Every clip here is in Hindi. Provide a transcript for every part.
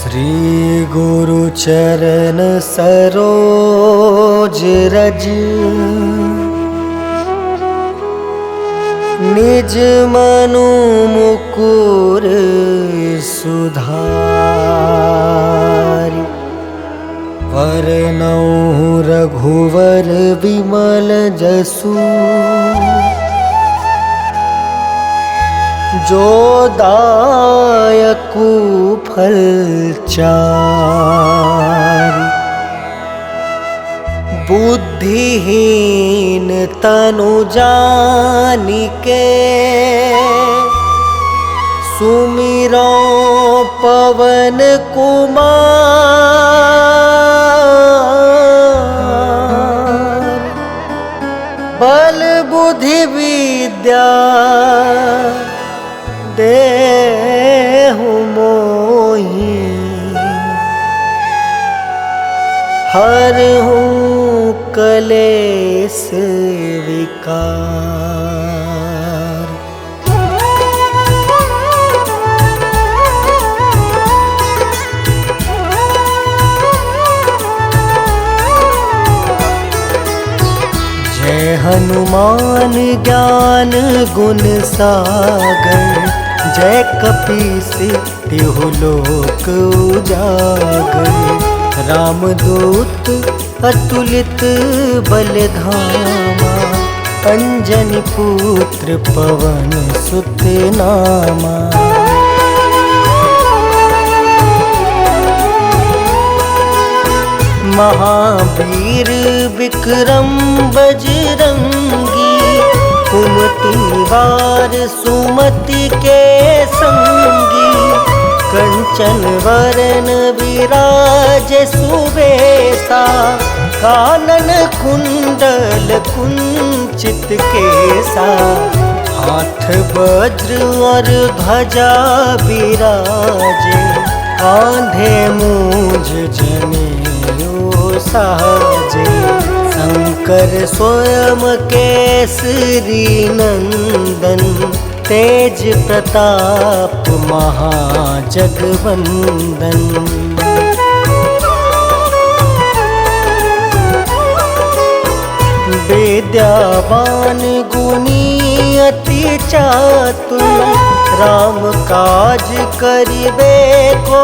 श्री गुरु चरण सरोज रज निज मनु मुकुर सुधारि वरनउँ रघुवर विमल जसु जो दायकु फल चारि बुद्धिहीन तनु जानिके सुमिरो पवन कुमार बल बुद्धि विद्या देहु मोहि हरहु कलेस विकार। जय हनुमान ज्ञान गुण सागर जय कपीस तिहु लोक उजागर। रामदूत अतुलित बलधामा अंजनी पुत्र पवन सुत नामा। महावीर विक्रम बजरंगी कुमति वार सुमति के संगी। कंचन वरन विराज सुबेसा कानन कुंडल कुंचित केसा। हाथ वज्र और ध्वजा विराजे कांधे मूंज जनेऊ साजे। शंकर स्वयं केसरी नंदन तेज प्रताप महाजगवंदन। विद्यावान गुणी अति चातुर राम काज करिबे को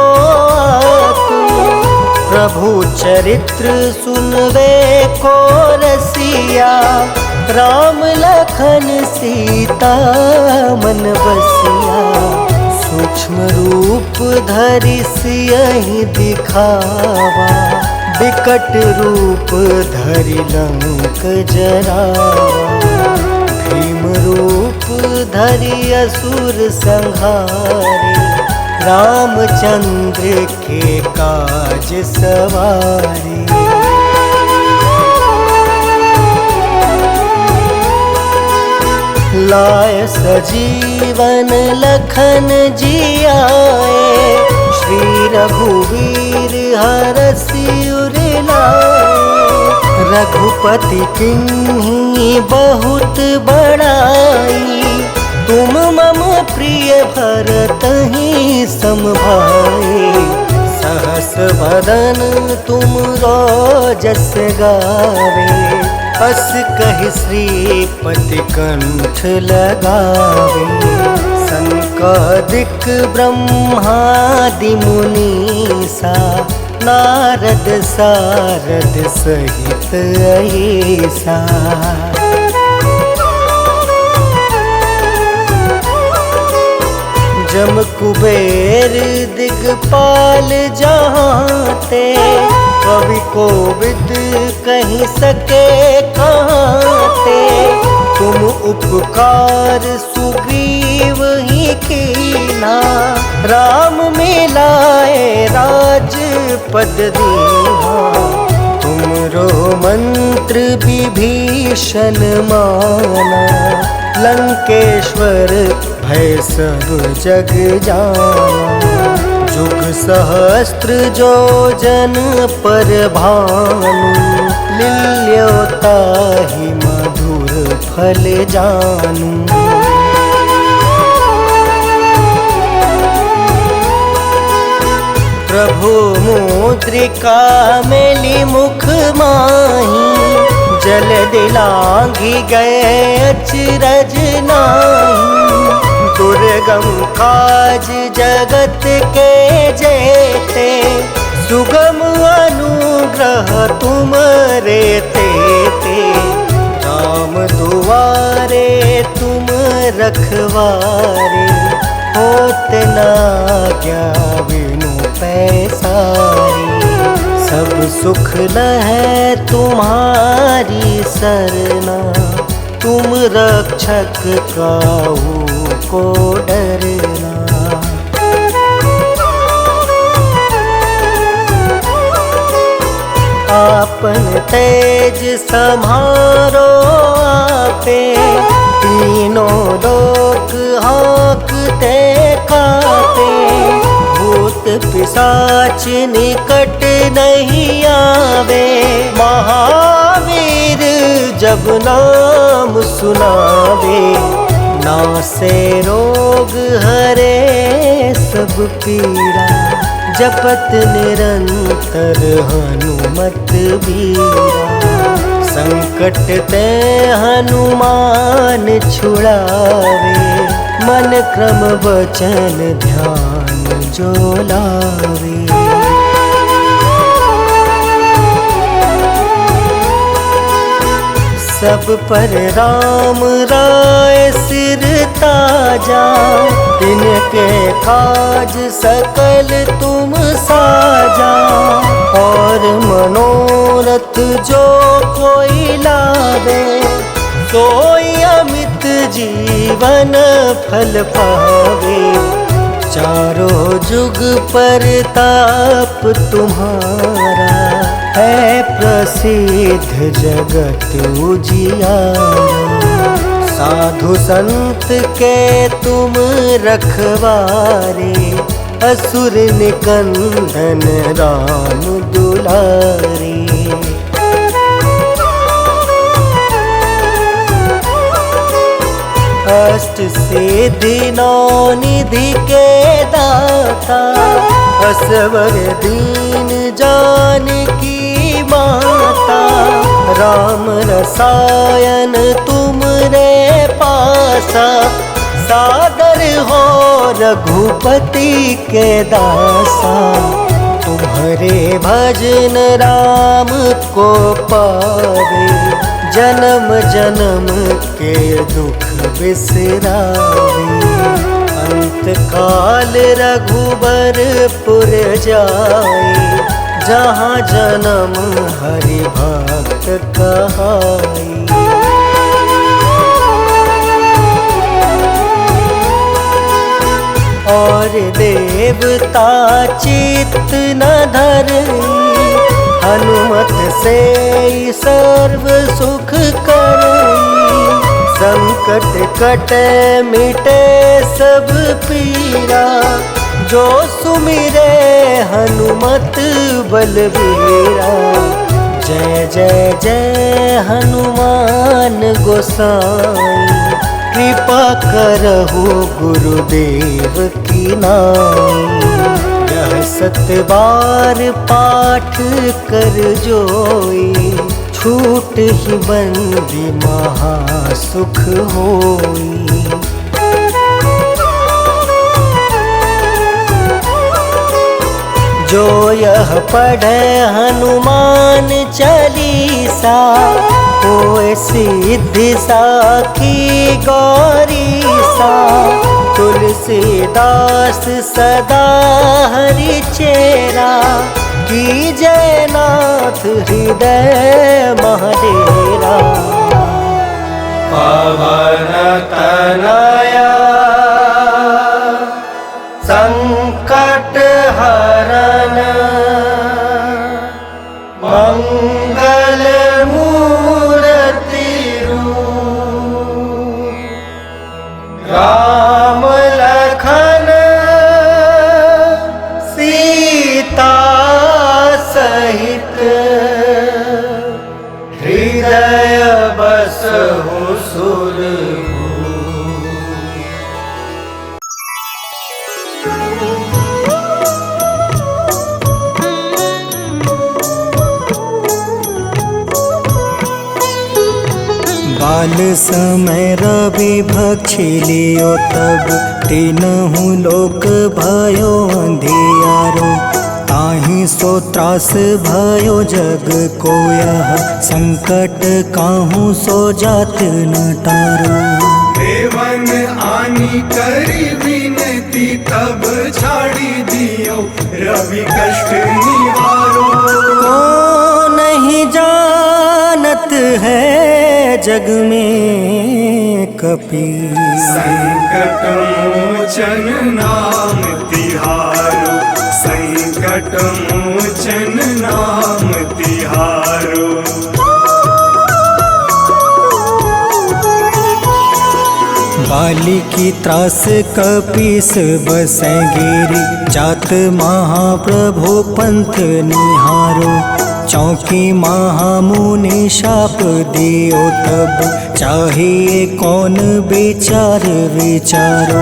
आतुर। प्रभु चरित्र सुनबे को रसिया राम लखन सीता मन बसिया। सूक्ष्म रूप धरि सियहि दिखावा विकट रूप धरि लंक जरावा। भीम रूप धरि असुर संहारे रामचंद्र के काज सवारे। लाय सजीवन लखन जियाए श्री रघुवीर हरषि उर लाए। रघुपति किन्हीं बहुत बड़ाई तुम मम प्रिय भरतहि सम भाई। सहस वदन तुम जस गावे अस कहि श्रीपति कंठ लगावे। सनकादिक ब्रह्मादि मुनीसा नारद सारद सहित ऐसा। जम कुबेर दिगपाल जहाँते कवि कोविद कहीं सके कहाँते। तुम उपकार सुग्रीव ही कीना राम मिलाए राजपद दीना। तुमरो मंत्र विभीषण माना लंकेश्वर भय सब जग जाना। जुग सहस्त्र जो जन पर भानु लील्योताहि मधुर फल जानू। प्रभु मुद्रिका मेली मुख माही, जल दिलांघी गए अचरज नाही। दुर्गम काज जगत के जेते, सुगम अनुग्रह तुम रे तेते। राम दुआरे तुम रखवारे, होत ना क्या बिनु पैसारे। सब सुख लहै तुम्हारी सरना, तुम रक्षक काहू को डरना। आपन तेज सम्हारो आपे, तीनों लोक हाँकते कापे। भूत पिशाच निकट नहीं आवे, महावीर जब नाम सुनावे। नासे रोग हरे सब पीड़ा, जपत निरंतर हनुमत बीरा। संकट ते हनुमान छुड़ावे, मन क्रम वचन ध्यान जो लावे। सब पर राम राय सिर ताजा, तिनके काज सकल तुम साजा। और मनोरथ जो कोई लावे, सोई अमित जीवन फल पावे। चारों जुग परताप तुम्हारा, है प्रसिद्ध जगत उजियारा। साधु संत के तुम रखवारे, असुर निकंदन राम दुलारे। अष्ट सिद्धि नौ निधि के दाता, असवर दीन जानकी माता। राम रसायन तुम रे पासा, सादर हो रघुपति के दासा। तुम्हारे भजन राम को पावे, जन्म जन्म के दुख बिसरावे। अंत काल रघुबरपुर जाए, जहाँ जन्म हरि भक्त कहाई। और देवता चित्त न धरई, हनुमत से सर्व सुख करई। संकट कटे मिटे सब पीरा, जो सुमिरे हनुमत बलबीरा। जय जय जय हनुमान गोसाई, कृपा करहु गुरुदेव की नाई। यह 7 बार पाठ कर जोई, छूट ही बंदी महासुख होई। जो यह पढ़े हनुमान चालीसा, होए सिद्धि साखी गौरीसा। तुलसीदास सदा हरि चेरा, की जयनाथ हृदय महाडेरा। पवन तनया संकट हरन, मंगल मूर्ति रूप। राम लखन सीता सहित, हृदय बसहु सुरभूप। काल समय रवि भक्षी लियो तब तीनहु लोक भयो अंधियारो। ताहि सो त्रास भयो जग को यह संकट काहू सो जात न टारो। देवन आनी करी विनती तब छाड़ी दियो रवि कष्ट निवारो। को नहीं जानत है जग में कपि संकट मोचन नाम तिहारो। संकट मोचन नाम तिहारो। बाली की त्रास कपीस बसै गिरी। जात महाप्रभु पंथ निहारो। चौकी महामुनि शाप दियो तब चाहिए कौन विचार विचारो।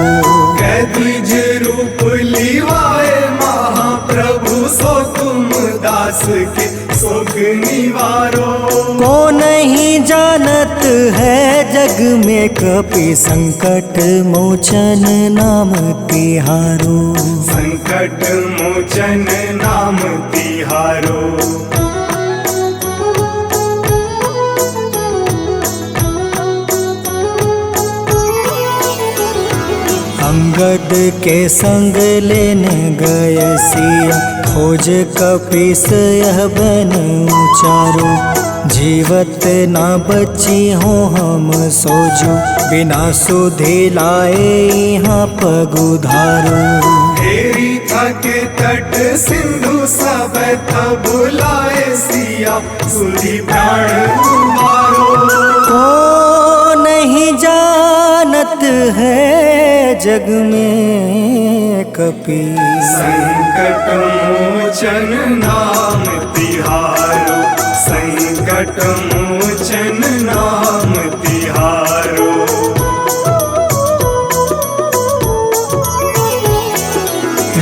कैदिज रूप लिवाए महाप्रभु सो तुम दास के शोक निवारो। को नहीं जानत है जग में कपि संकट मोचन नाम तिहारो। संकट मोचन नाम तिहारो। अंगद के संग लेने गए सिया। खोज कपीस यह बन उचारो। जीवत ना बची हो हम सोजो। बिना सुधि लाए यहाँ पगुधारो। तेरी थके तट सिंधु सब तब लाए सिया। सुधि प्राण तुम्हारो। को नहीं जानत है जग में कपि संकट मोचन नाम तिहारो। संकट मोचन नाम तिहारो।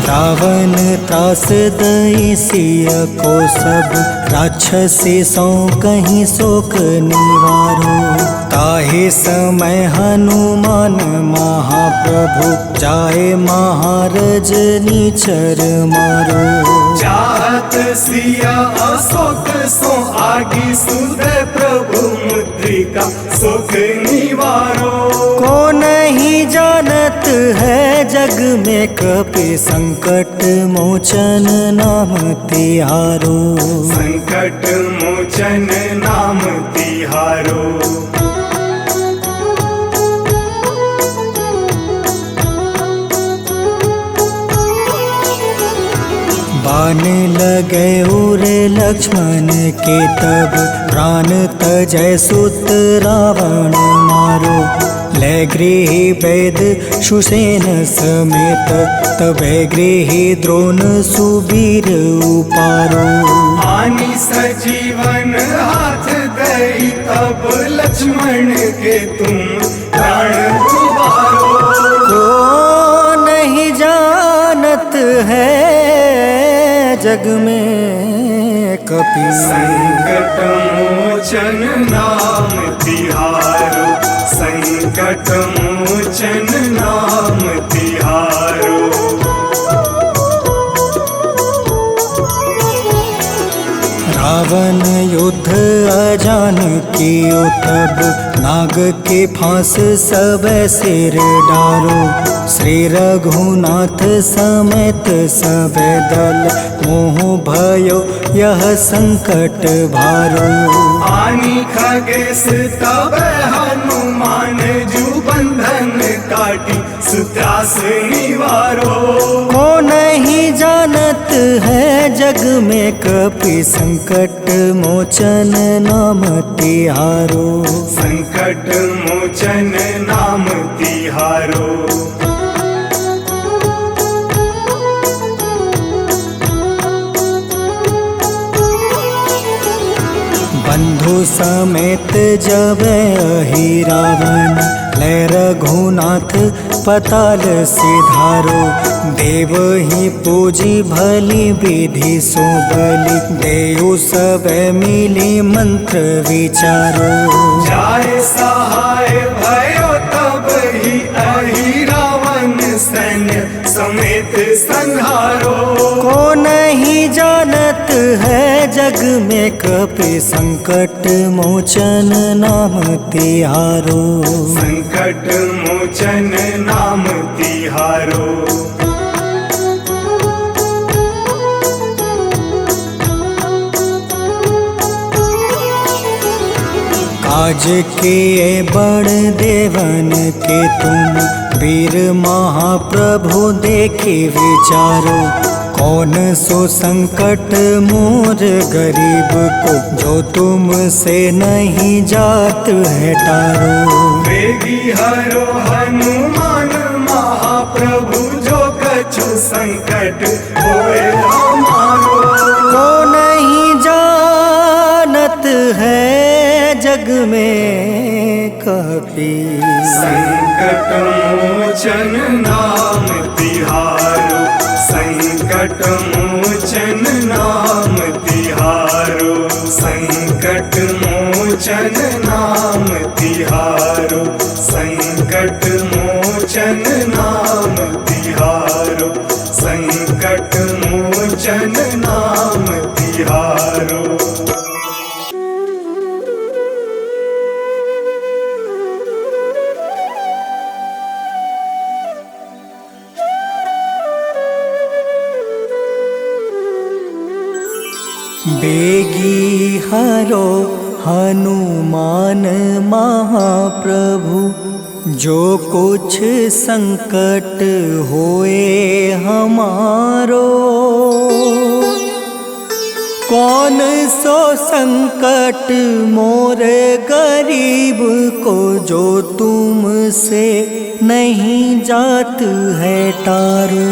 रावण त्रास दई सिया को सब। राक्षसी सो कहीं शोक निवारो। ताहि समय हनुमान महाप्रभु जाए महारज नीचर मारो। चाहत सिया अशोक सो आगी सुदय प्रभु मुद्रिका शोक निवारो। को नहीं जानत है जग में कपि संकट मोचन नाम तिहारो। संकट मोचन नाम तिहारो। बाण लगे उरे लक्ष्मण के तब। प्राण तजय सुत रावण मारो। ले गृही वैद सुसेन समेत। तबे गृही द्रोण सुबीर उपारो। आनी सजीवन हाथ दई तब लक्ष्मण के तुम प्राण उबारो। को नहीं जानत है जग में कपि संकट मोचन नाम तिहारो। संकट मोचन नाम तिहारो। रावण युद्ध अजान कियो तब। नाग के फांस सब सिर डारो। श्री रघुनाथ समेत सब दल। मोह भयो यह संकट भारो। आनी खगेश तब हनुमान जू बंधन काटी सुत्रास निवारो। को नहीं जानत है जग में कपि संकट मोचन नाम तिहारो। संकट मोचन नाम तिहारो। बंधु समेत जब अहि रावण। ले रघुनाथ पताल सिधारो। देव ही पूजी भली विधि सुबली, देव सब मिली मंत्र विचारो। जाय सहाय भयो तब ही अहि रावण सैन्य समेत संहारो। को नहीं जानत है जग में कपि संकट मोचन नाम तिहारो। संकट मोचन नाम तिहारो। काज किए बड़ देवन के तुम, वीर महाप्रभु देखे विचारो। कौन सो संकट मोर गरीब को, जो तुमसे नहीं जात है टारो। वेगी हरो हनुमान महाप्रभु, जो कछु संकट होए हमारो। को नहीं जानत है जग में कपि, संकट मोचन नाम तिहारो। संकट मोचन नाम तिहारो। संकट मोचन नाम तिहारो। संकट मोचन नाम तिहारो। संकट मोचन नाम तिहारो। बेगी हरो हनुमान महाप्रभु, जो कुछ संकट होए हमारो। कौन सो संकट मोर गरीब को, जो तुमसे नहीं जात है टारो।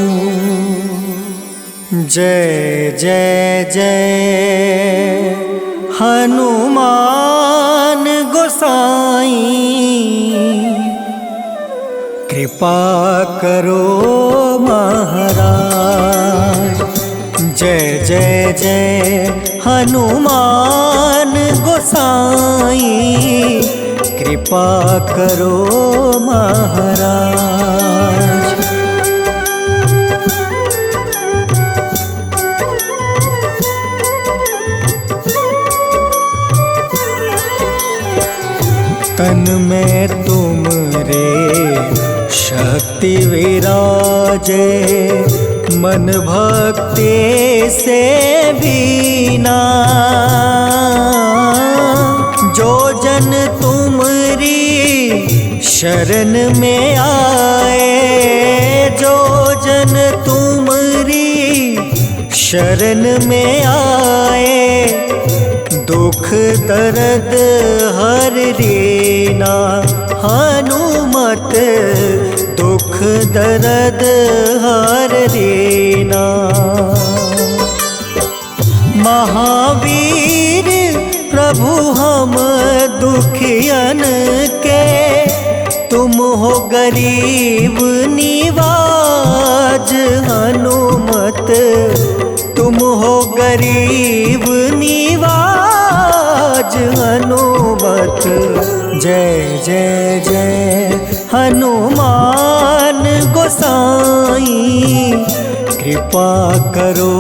जय जय जय हनुमान गोसाई, कृपा करो महाराज। जय जय जय हनुमान गोसाई, कृपा करो महाराज। तन में तुमरे शक्ति विराजे, मन भक्ति से बीना। जो जन तुमरी शरण में आए, जो जन तुमरी शरण में आए, दुख दर्द हर रीना। हनुमत दुख दर्द हर रीना। महावीर प्रभु हम दुखियन के, तुम हो गरीब निवाज। हनुमत तुम हो गरीब निवाज। हनुमत जय जय जय हनुमान गोसाई, कृपा करो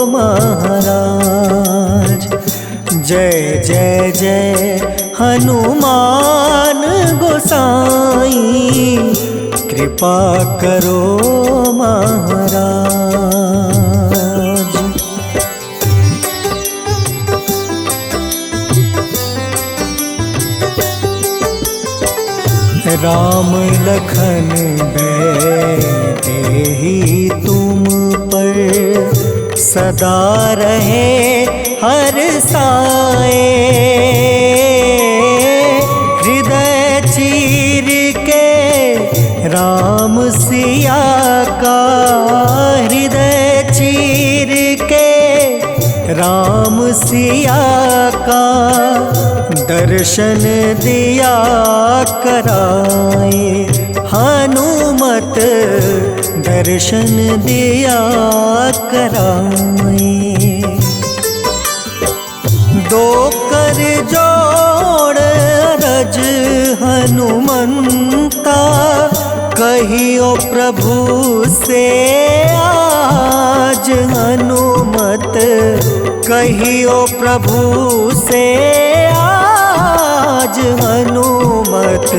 महाराज। जय जय जय हनुमान गोसाई, कृपा करो महाराज। राम लखन देहि तुम पर, सदा रहे हर साए। हृदय चीर के राम सिया का, हृदय चीर के राम सिया का, दर्शन दिया कराए। हनुमत दर्शन दिया कराए। दो कर जोड़ रज हनुमंता, कहियो प्रभु से आज हनुमत, कहियो प्रभु से आज हनुमत।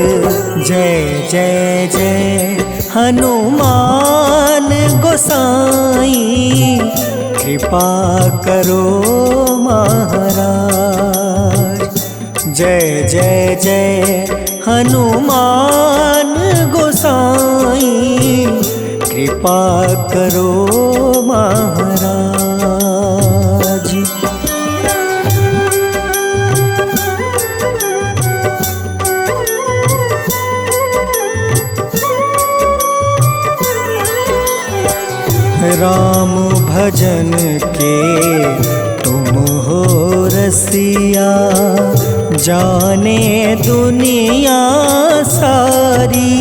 जय जय जय हनुमान गोसाई, कृपा करो महाराज। जय जय जय हनुमान गोसाई, कृपा करो महाराज। राम भजन के तुम हो रसिया, जाने दुनिया सारी।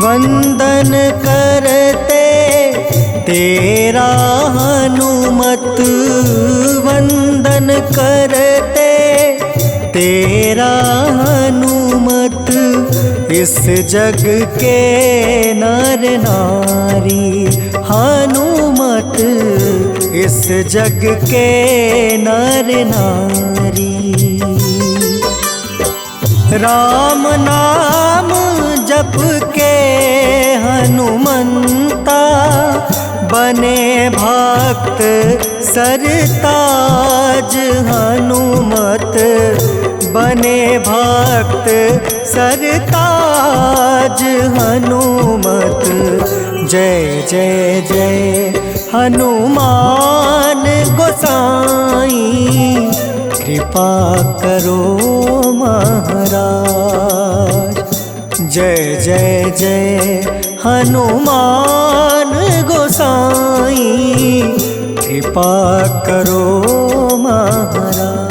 वंदन करते तेरा हनुमत, वंदन करते तेरा हनुमत। इस जग के नर नारी हनुमत, इस जग के नर नारी। राम नाम जप के हनुमंता, बने भक्त सरताज हनुमत, बने भक्त सरताज हनुमत। जय जय जय हनुमान गोसाई, कृपा करो महाराज। जय जय जय हनुमान गोसाई, कृपा करो महाराज।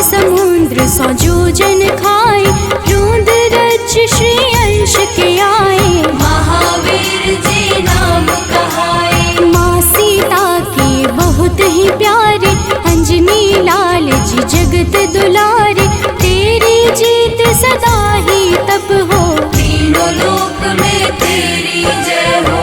समुद्र सौ जोजन खाए, रूंद रज श्री अंश के आए। महावीर जी नाम कहाए, माँ सीता के बहुत ही प्यारे, अंजनी लाल जी जगत दुलारे। तेरी जीत सदा ही तब हो, तीनों लोक में तेरी जय हो।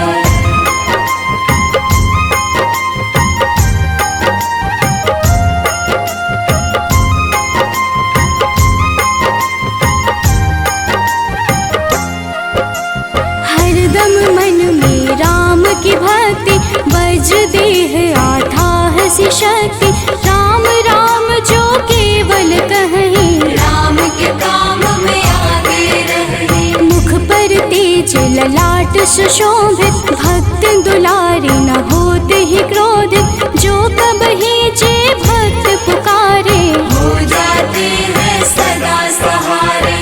की भक्ति बज देह आठाह सी शक्ति, राम राम जो केवल कहें, राम के काम में आगे रहे। मुख पर तेज ललाट सुशोभित, भक्त दुलारे न होते ही क्रोधित। जो कबहि जे भक्त पुकारे, हो जाते हैं सदा सहारे।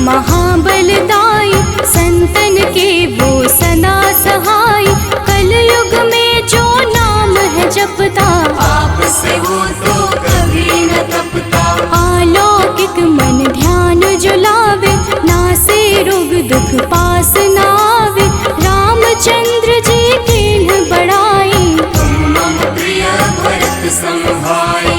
महाबलदाई, संतन के वो सदा सहाय। कलयुग में जो नाम है जपता, पाप से वो तो कभी न तपता। अलौकिक मन ध्यान जो लावे, नासे रोग दुख पास न आवे। रामचंद्र जी कीन्ह बड़ाई, तुम मम प्रिय भरत सम भाई।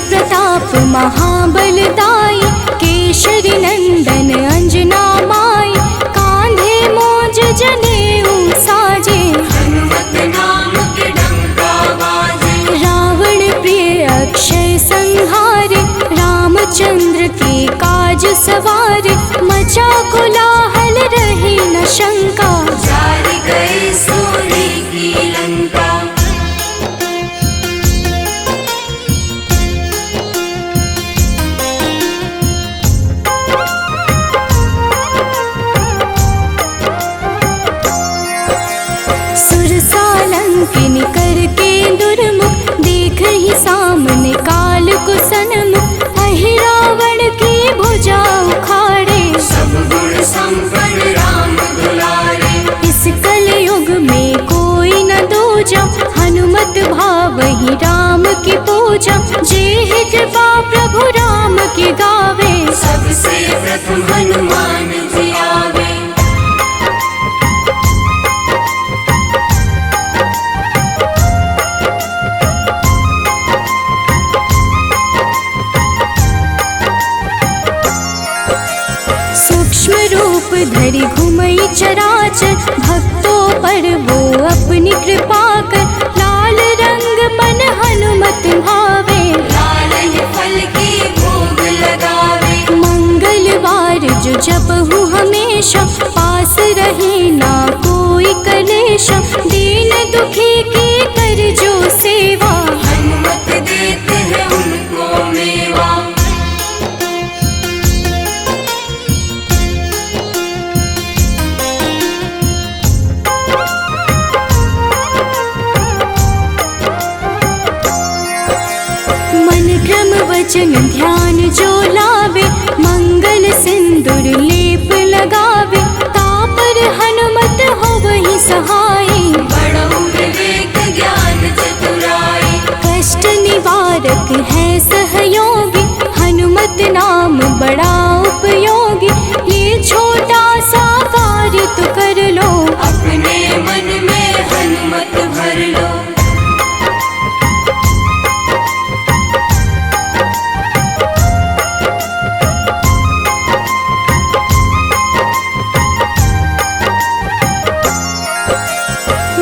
प्रताप महाबलदाई, केशरी नंदन अंजना माई। कांधे मोज जने पूजा, जे कृपा प्रभु राम की गावे। सबसे प्रथम हनुमान जी आवे। सूक्ष्म रूप धरि घुमई चराचर, भक्तों पर वो अपनी कृपा कर। लाल रंग मन हनुमत भावे, लाल ही फल की भोग लगावे। मंगलवार जो जपहु हमेशा, पास रहे ना कोई कलेश। दीन दुखी की कर जो सेवा, हनुमत देते हैं उनको मेवा। मन क्रम वचन ध्यान जो लावे, मंगल सिंदूर लेप लगावे। तापर हनुमत हो वही सहाय, बड़ो विवेक ज्ञान चतुराई। कष्ट निवारक है सहयोगी, हनुमत नाम बड़ा उपयोगी। ये छोटा सा कार्य तो कर लो, अपने मन में हनुमत भर लो।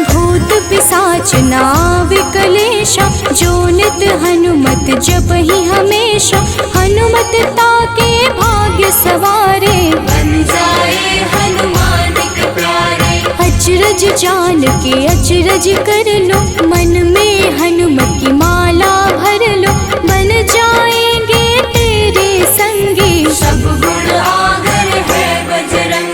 भूत पिशाच नाव कलेशा, जो नित हनुमत जपहि हमेशा। हनुमत ताके भाग्य सवारे, बन जाए हनुमान के प्यारे। अचरज जान के अचरज कर लो, मन में हनुमत की माला भर लो। बन जाएंगे तेरे संगी, सब गुण आगर है बजरंगी।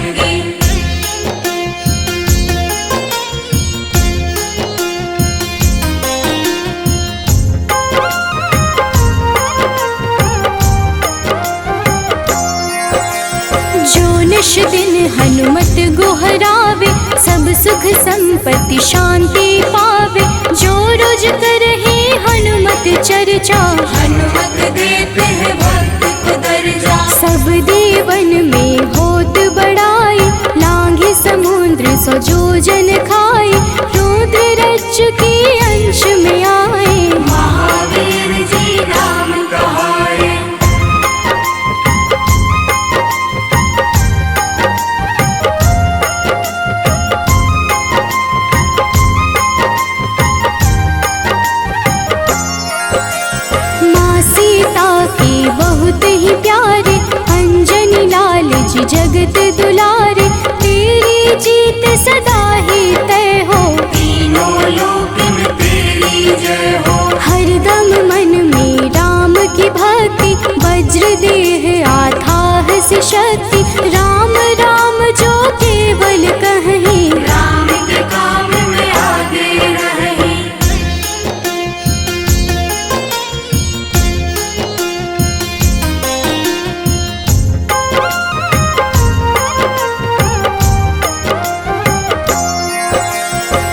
जो निश दिन हनुमत गोहरावे, सब सुख संपत्ति शांति पावे। जो रोज करहे हनुमत चर्चा, हनुमत देते हैं भक्त को दर्जा। सब देवन में होत बड़ाई, लांघे समुद्र सो जोजन खाए। रुद्र रज के अंश में आए, महावीर जी नाम कहाए। माँ सीता के बहुत ही प्यारे, अंजनी लाल जी जगत दुलारे। तेरी जीत सदा ही तय हो, तीनों लोक में तेरी जय हो। हरदम मन में राम की भक्ति, वज्र देह आधार से शक्ति। राम राम जो केवल कहीं, राम के काम में आगे रहे।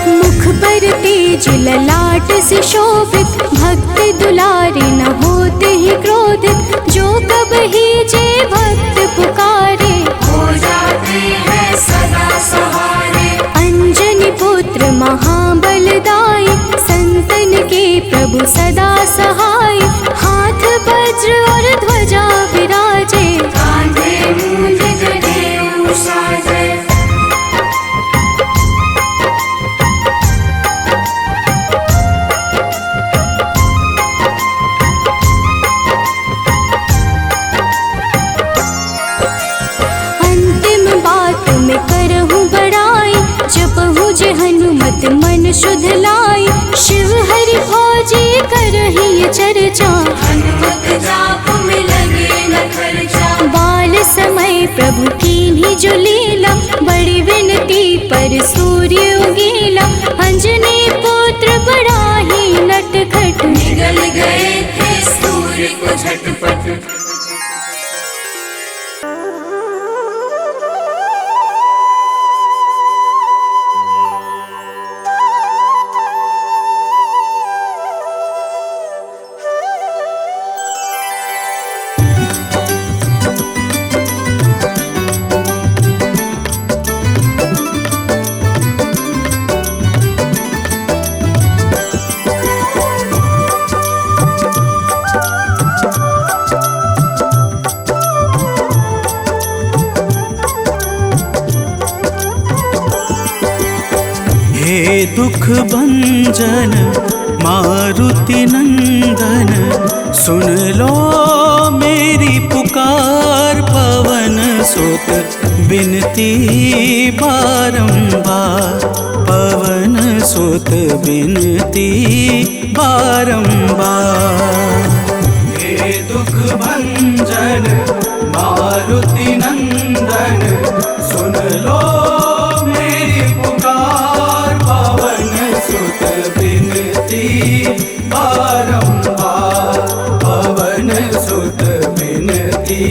मुख पर तेज ललाट से शोभित, भक्त दुलारे न होते ही क्रोधित। जो कब ही जे भक्त पुकारे, हो जाते हैं सदा सहारे। अंजनी पुत्र महाबलदाई, संतन के प्रभु सदा सहाय। हाथ वज्र और ध्वजा विराजे, कांधे मूंज जनेऊ साजे। अंतिम बात में करहूँ बड़ाई, जपहु जे हनुमत मन शुद्ध लाई। शिव हरि भोजे करहि ये चर्चा, हनुमत जाप में लगे न खर्चा। बाल समय प्रभु कीन्ही जो लीला, बड़ी विनती पर सूर्य उगीला। अंजनी पुत्र बड़ा ही नटखट, निगल गए थे सूर्य को झटपट। दुख भंजन मारुति नंदन, सुन लो मेरी पुकार। पवन सुत बिनती बारंबार, पवन सुत बिनती बारंबार। हे दुख भंजन मारुति नंदन, सुन लो मेरी पुकार। पवन सुत बिनती बारंबार, पवन सुत बिनती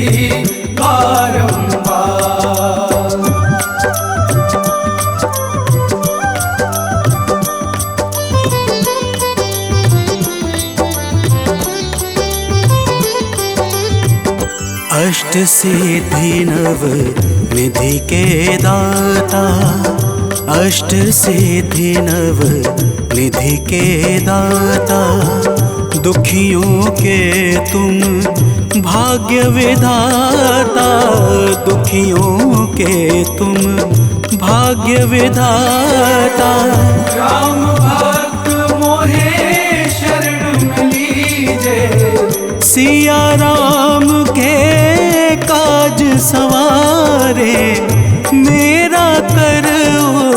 बारंबार। अष्ट सिद्धि नव निधि के दाता, अष्ट सिद्धि नव निधि के दाता। दुखियों के तुम भाग्य विधाता, दुखियों के तुम भाग्य विधाता। राम भक्त मोहे शरण में लीजे, सिया राम के काज सवारे। मेरा कर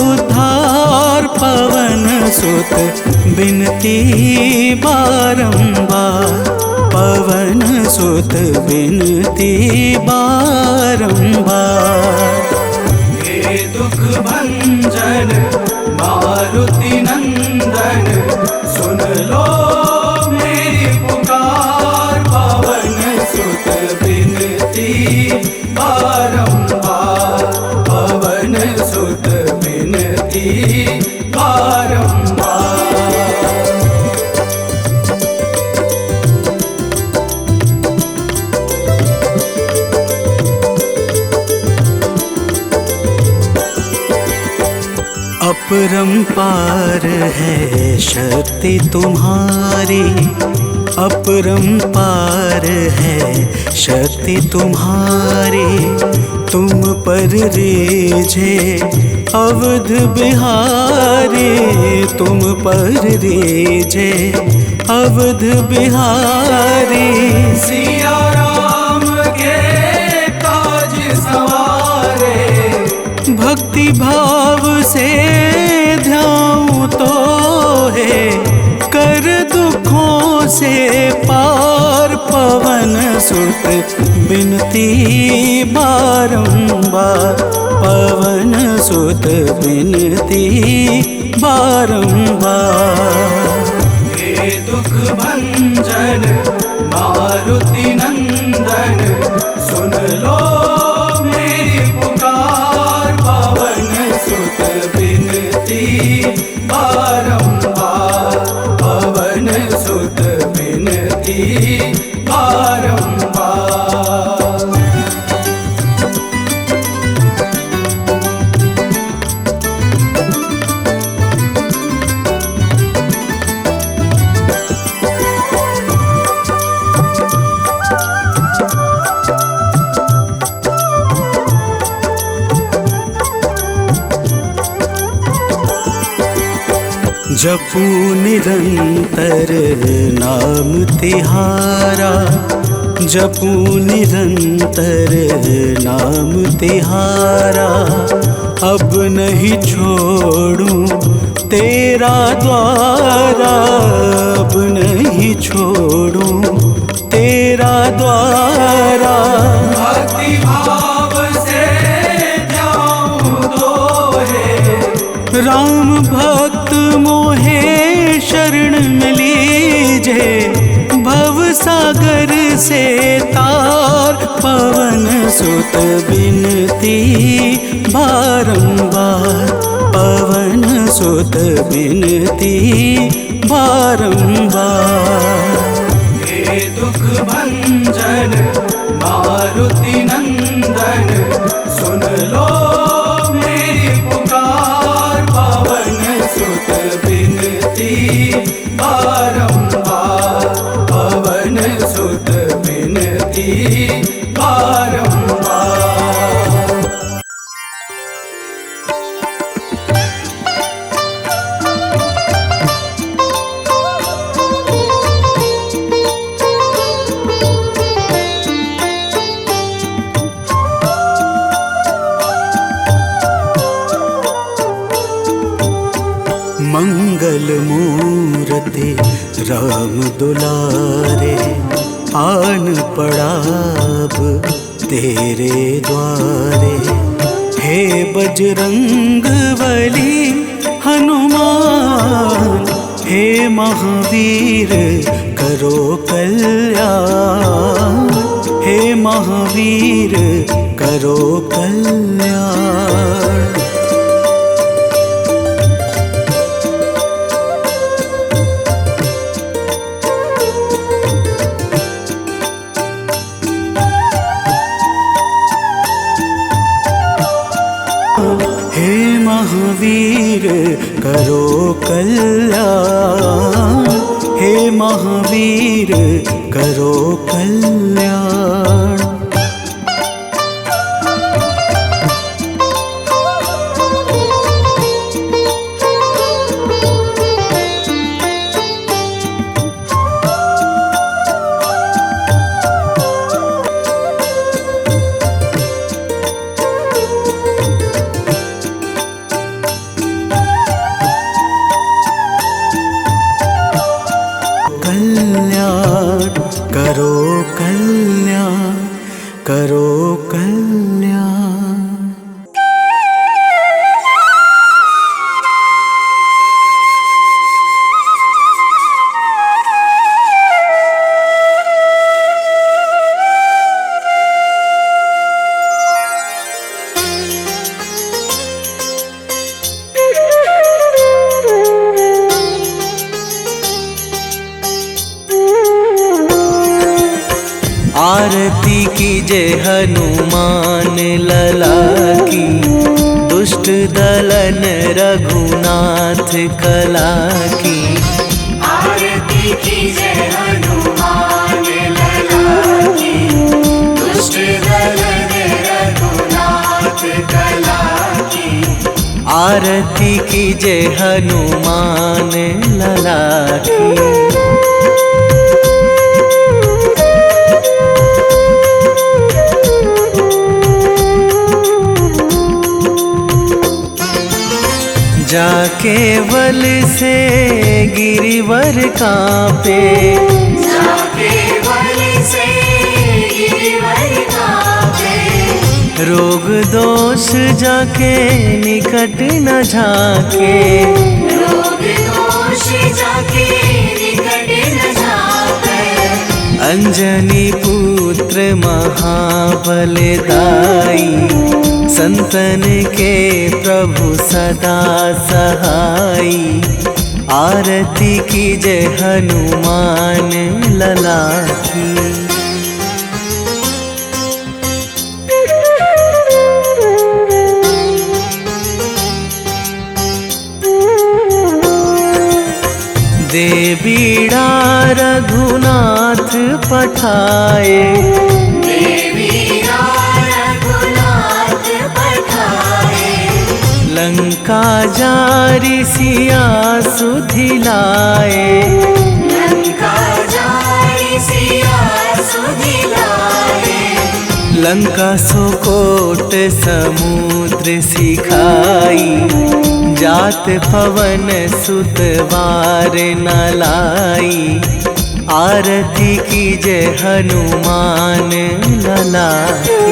उद्धार, पवन सुत बिनती बारंबार, पवन सुत बिनती बारंबार। हे दुख भंजन मारुति नंदन, सुन लो मेरी पुकार। पवन सुत बिनती बारंबार, पवन सुत बिनती बारंबार। अपरंपार है शक्ति तुम्हारी, अपरंपार है शक्ति तुम्हारी। तुम पर रीझे अवध बिहारी, तुम पर रीझे अवध बिहारी। सिया राम के काज सवारे, भक्ति भाव से ध्याऊं तो है कर दुखों से पार। पवन सुत बिनती बारंबार, पवन सुत बिनती बारंबार। हे दुख भंजन मारुति नंदन, सुन लो मेरी पुकार। पवन सुत बिनती बारंबार, पवन सुत बिनती बारंबार। जपू निरंतर नाम तिहारा, जपू निरंतर नाम तिहारा। अब नहीं छोड़ूं तेरा द्वारा, अब नहीं छोड़ूं तेरा द्वारा। भक्ति भाव से जाऊं तो है राम भक्त मोहे शरण में लीजे। भव सागर से तार, पवन सुत बिनती बारंबार, पवन सुत बिनती बारंबार। हे दुख भंजन मारुति नंदन, सुन लो मेरी पुकार। पवन सुत बिनती बारंबार, पवन सुत बिनती बारंबार। मूरते राम दुलारे, आन पड़ाब तेरे द्वारे। हे बजरंग बली हनुमान, हे महावीर करो कल्याण, हे महावीर करो कल्याण। हे महावीर करो कल्याण, हे महावीर करो कल्याण। करो कल्याण, करो कल्याण। आरती कीजे हनुमान लला की, दुष्ट दलन रघुनाथ कला की। आरती कीजे हनुमान लला की, दुष्ट दलन रघुनाथ कला की। आरती कीजे हनुमान लला की। जाके बल से गिरिवर कांपे, जाके बल से गिरिवर कांपे। रोग दोष जाके निकट न झाके, रोग दोष जाके निकट न झाके। अंजनी पुत्र महाबलदाई, संतन के प्रभु सदा सहाई। आरती कीजे हनुमान लला की। देवीड़ा रघुनाथ पठाए, देवीड़ा रघुनाथ पठाए। लंका जारी सिया सुधिलाए, लंका जारी सिया सुधिलाए। लंका सुकोट समुद्र सिखाई, जात पवन सुत वार न लाई। आरती कीजे हनुमान लला की।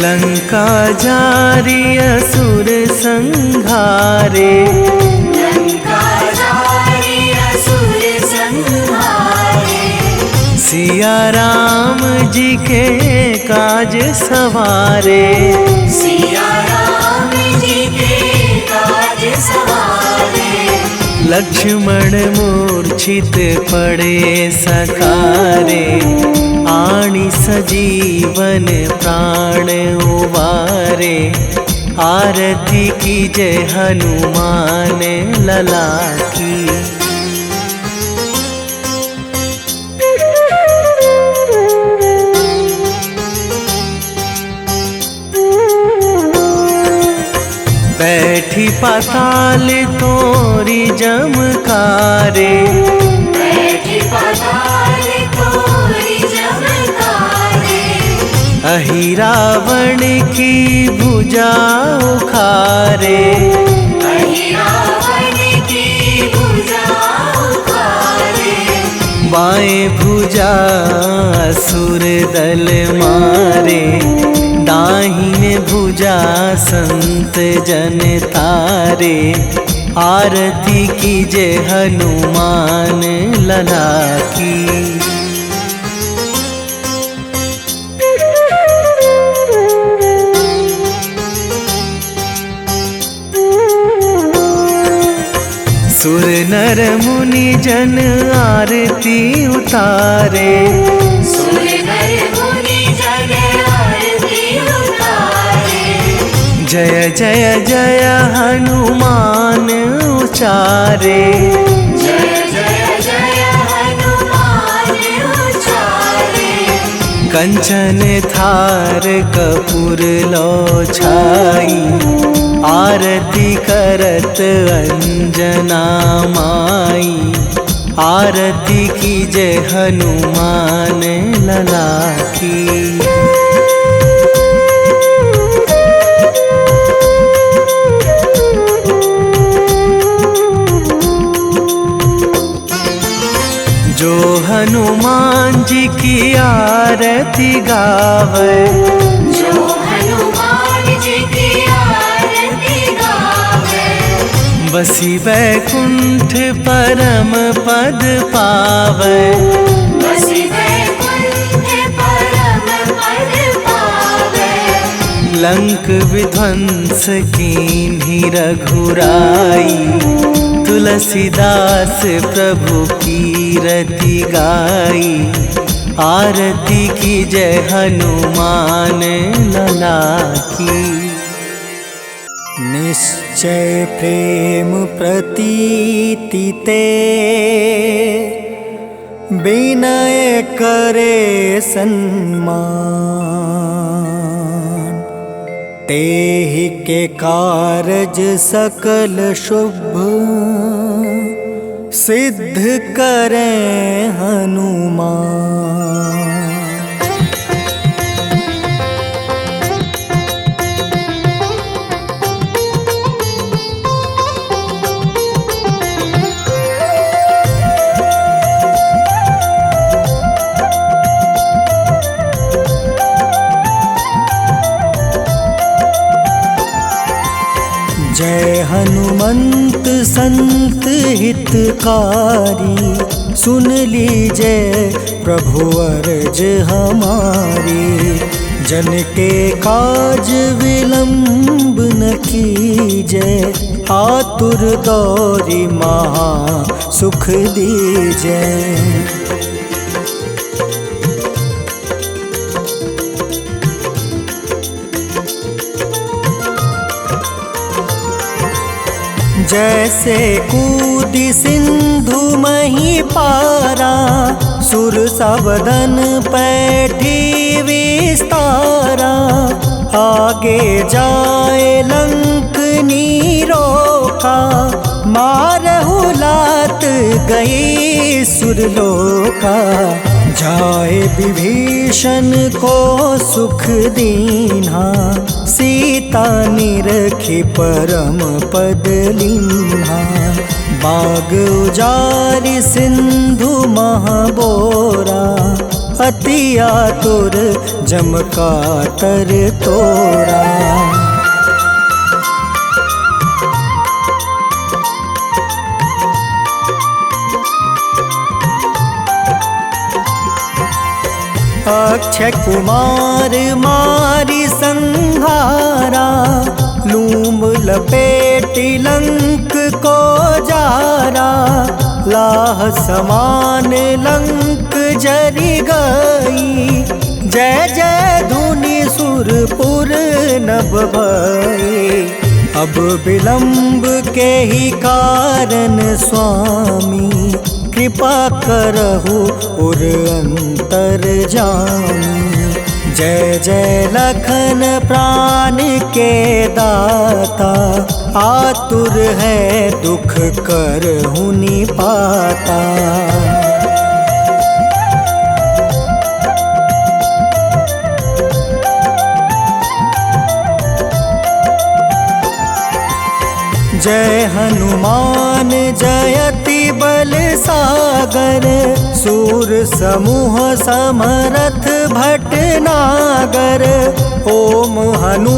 लंका जारी असुर संहारे, लंका जारी असुर संहारे। सिया राम जी के काज सवारे, सिया राम जी के काज सवारे। लक्ष्मण मूर्छित पड़े सकारे, आणी सजीवन प्राण उवारे। आरती कीजे हनुमान लला की। बैठी पाताल तोरी जमकारे, बैठी पाताल तोरी कही रावण की भुजा उखारे, कहीं रावण की भुजा उखारे, बाएं भुजा असुर दल मारे, दाहिने भुजा संत जन तारे। आरती कीजे हनुमान लला की। सुर नर मुनि जन आरती उतारे, सुर नर मुनि जन आरती उतारे, जय जय जय हनुमान उचारे, जय जय जय हनुमान उचारे, कंचन थार कपूर लो छाई, आरती करत अंजना माई। आरती कीजे हनुमान लला की। जो हनुमान जी की आरती गावे, जो हनुमान जी की आरती गावे, बसी वैकुंठ परम पद पावे, बसी वैकुंठ परम पद पावे, लंक विध्वंस कीन्ही रघुराई। तुलसीदास प्रभु कीरति गाई, आरती कीजे हनुमान लला की। निश्चय प्रेम प्रतीति ते, विनय करे सन्मान। तेहि के कारज सकल शुभ, सिद्ध करें हनुमान। जय हनुमंत संत हितकारी, सुन लीजिए प्रभु अर्ज हमारी। जन के काज विलंब न कीजिए, आतुर दौरी महा सुख दीजिए। जैसे कूदी सिंधु मही पारा, सुर सबदन पैठी विस्तारा। आगे जाए लंक नीरोका, मारहु लात गई सुरलोका। जाए विभीषण को सुख दीन्हा, सीता निरखी परम पद लीन्हा। बाग उजारि सिंधु महाबोरा, अति आतुर जम काटर तोरा। अक्षय कुमार मारी संहारा, लूम लपेटी लंक को जारा। लाह समान लंक जरी गई, जय जय धुनि सुरपुर नभ भई। अब विलंब के ही कारण स्वामी, कृपा करहु उर अंतर जामी। जय जय लखन प्राण के दाता, आतुर है दुख करहु निपाता। जय हनुमान जयति बल सागर, सूर समूह समरथ भटनागर। ओम हनु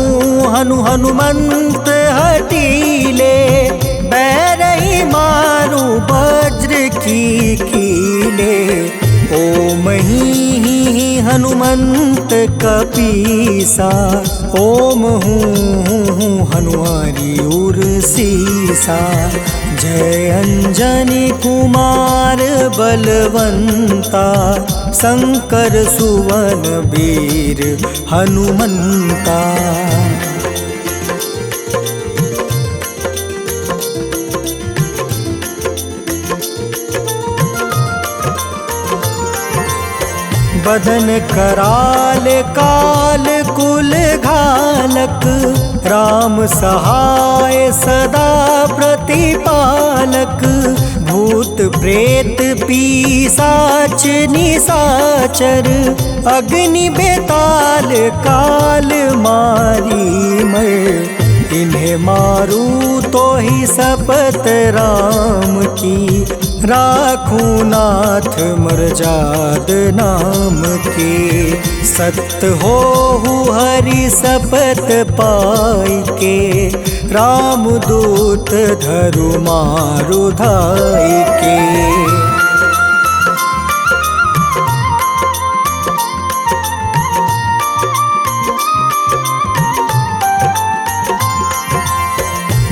हनु हनुमंत हटीले, बैरही मारू वज्र की कीले। ओम ही हनुमंत कपीसा, ओम हूँ हनुमारी उर सीसा। जय अंजनी कुमार बलवंता, शंकर सुवन वीर हनुमंता। बदन कराल काल कुल घालक, राम सहाय सदा प्रतिपालक। भूत प्रेत पिशाच निशाचर, अग्नि बेताल काल मारी मर। इन्हें मारू तो ही शपथ राम की, राखूं नाथ मर्याद नाम के। सत्य हो हरि शपथ पाई के, राम दूत धरु मारु धाई के।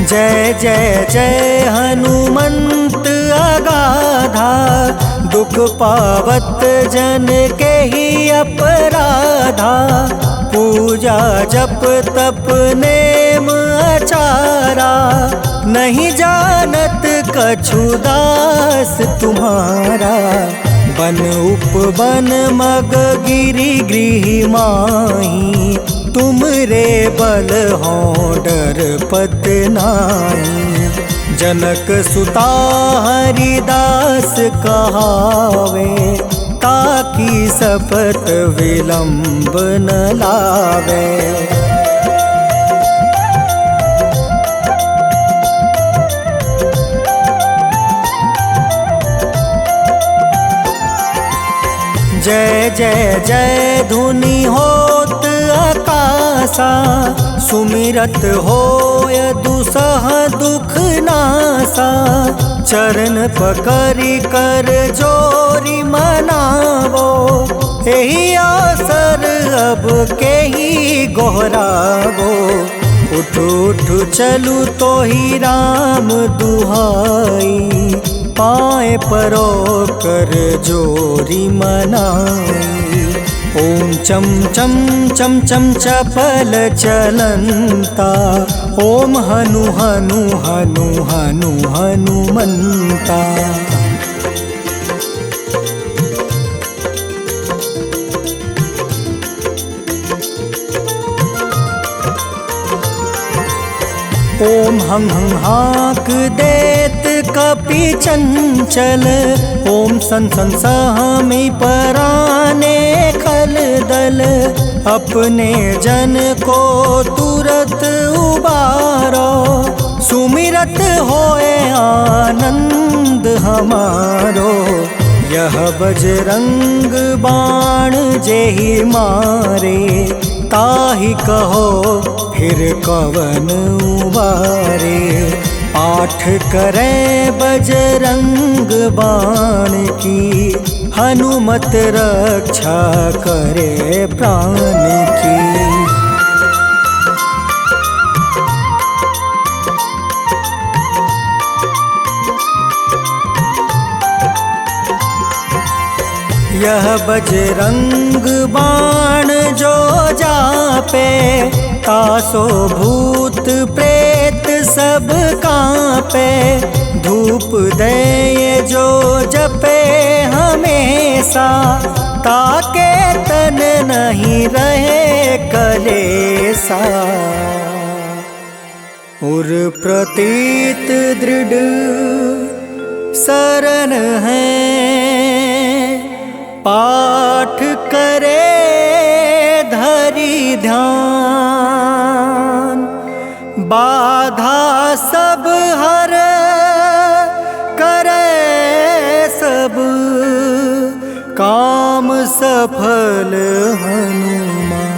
जय जय जय हनुमंत अगाधा, दुख पावत जन के ही अपराधा। पूजा जप तप नेम आचारा, नहीं जानत कछु दास तुम्हारा। बन उपवन मग गिरि गृह माही, तुम रे बल हो डर पत नाई। जनक सुता हरिदास कहावे, ताकि शपथ विलंब न लावे। जय जय जय धुनि होत आकाशा, सुमिरत होय दुसह दुख नासा। चरण पकड़ि कर जोरी मनावो, एही अवसर अब के ही गोहरावो। उठ उठ चलू तो ही राम दुहाई, पाए परो कर जोरी मनाई। ओम चम चम चम चम चपल चलंता, ओम हनु हनु हनु हनु हनुमंता। ओम हं हं हाक देत कपि चंचल, ओम सन सन सहमी पराने खल दल। अपने जन को तुरत उबारो, सुमिरत होए आनंद हमारो। यह बजरंग बाण जेहि मारे, ताहि कहो फिर कवन उबारे। पाठ करें बजरंग बाण की, हनुमत रक्षा करे प्राण की। यह बजरंग बाण जो जापे, तासो भूत प्रेत सब कांपे। धूप दे जो जपे हमेशा, ताके तन नहीं रहे कलेसा। उर प्रतीत दृढ़ शरण है, पाठ करे धरि ध्यान। बाधा सब काम सफल हनुमान।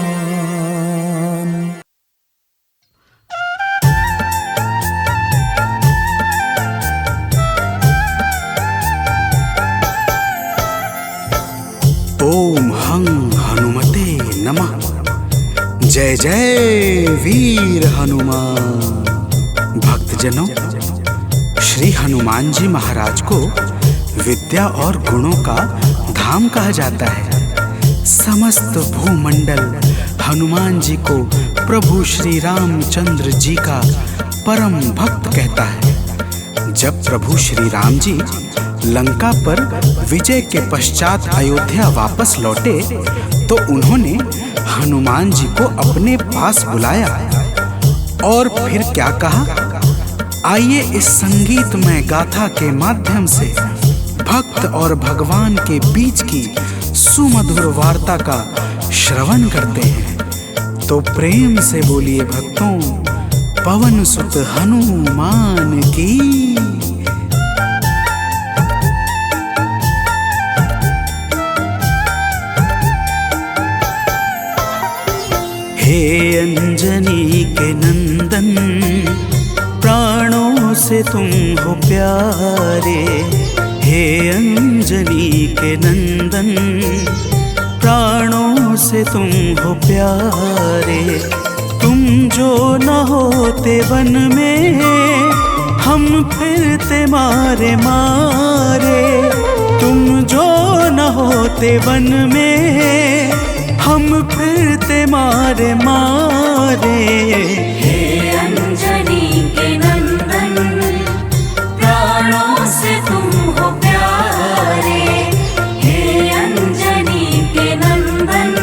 ओम हं हनुमते नमः। जय जय वीर हनुमान। भक्तजनों, श्री हनुमान जी महाराज को विद्या और गुणों का धाम कहा जाता है। समस्त भूमंडल हनुमान जी को प्रभु श्री रामचंद्र जी का परम भक्त कहता है। जब प्रभु श्री राम जी लंका पर विजय के पश्चात अयोध्या वापस लौटे तो उन्होंने हनुमान जी को अपने पास बुलाया और फिर क्या कहा, आइए इस संगीतमय गाथा के माध्यम से भक्त और भगवान के बीच की सुमधुर वार्ता का श्रवण करते हैं। तो प्रेम से बोलिए भक्तों, पवन सुत हनुमान की। हे अंजनी के नंदन, प्राणों से तुम हो प्यारे। हे अंजनी के नंदन, प्राणों से तुम हो प्यारे। तुम जो न होते वन में, हम फिरते मारे मारे। तुम जो न होते वन में, हम फिरते मारे मारे। हे अंजनी के नंदन, प्राणों से तुम हो प्यारे। हे अंजनी के नंदन,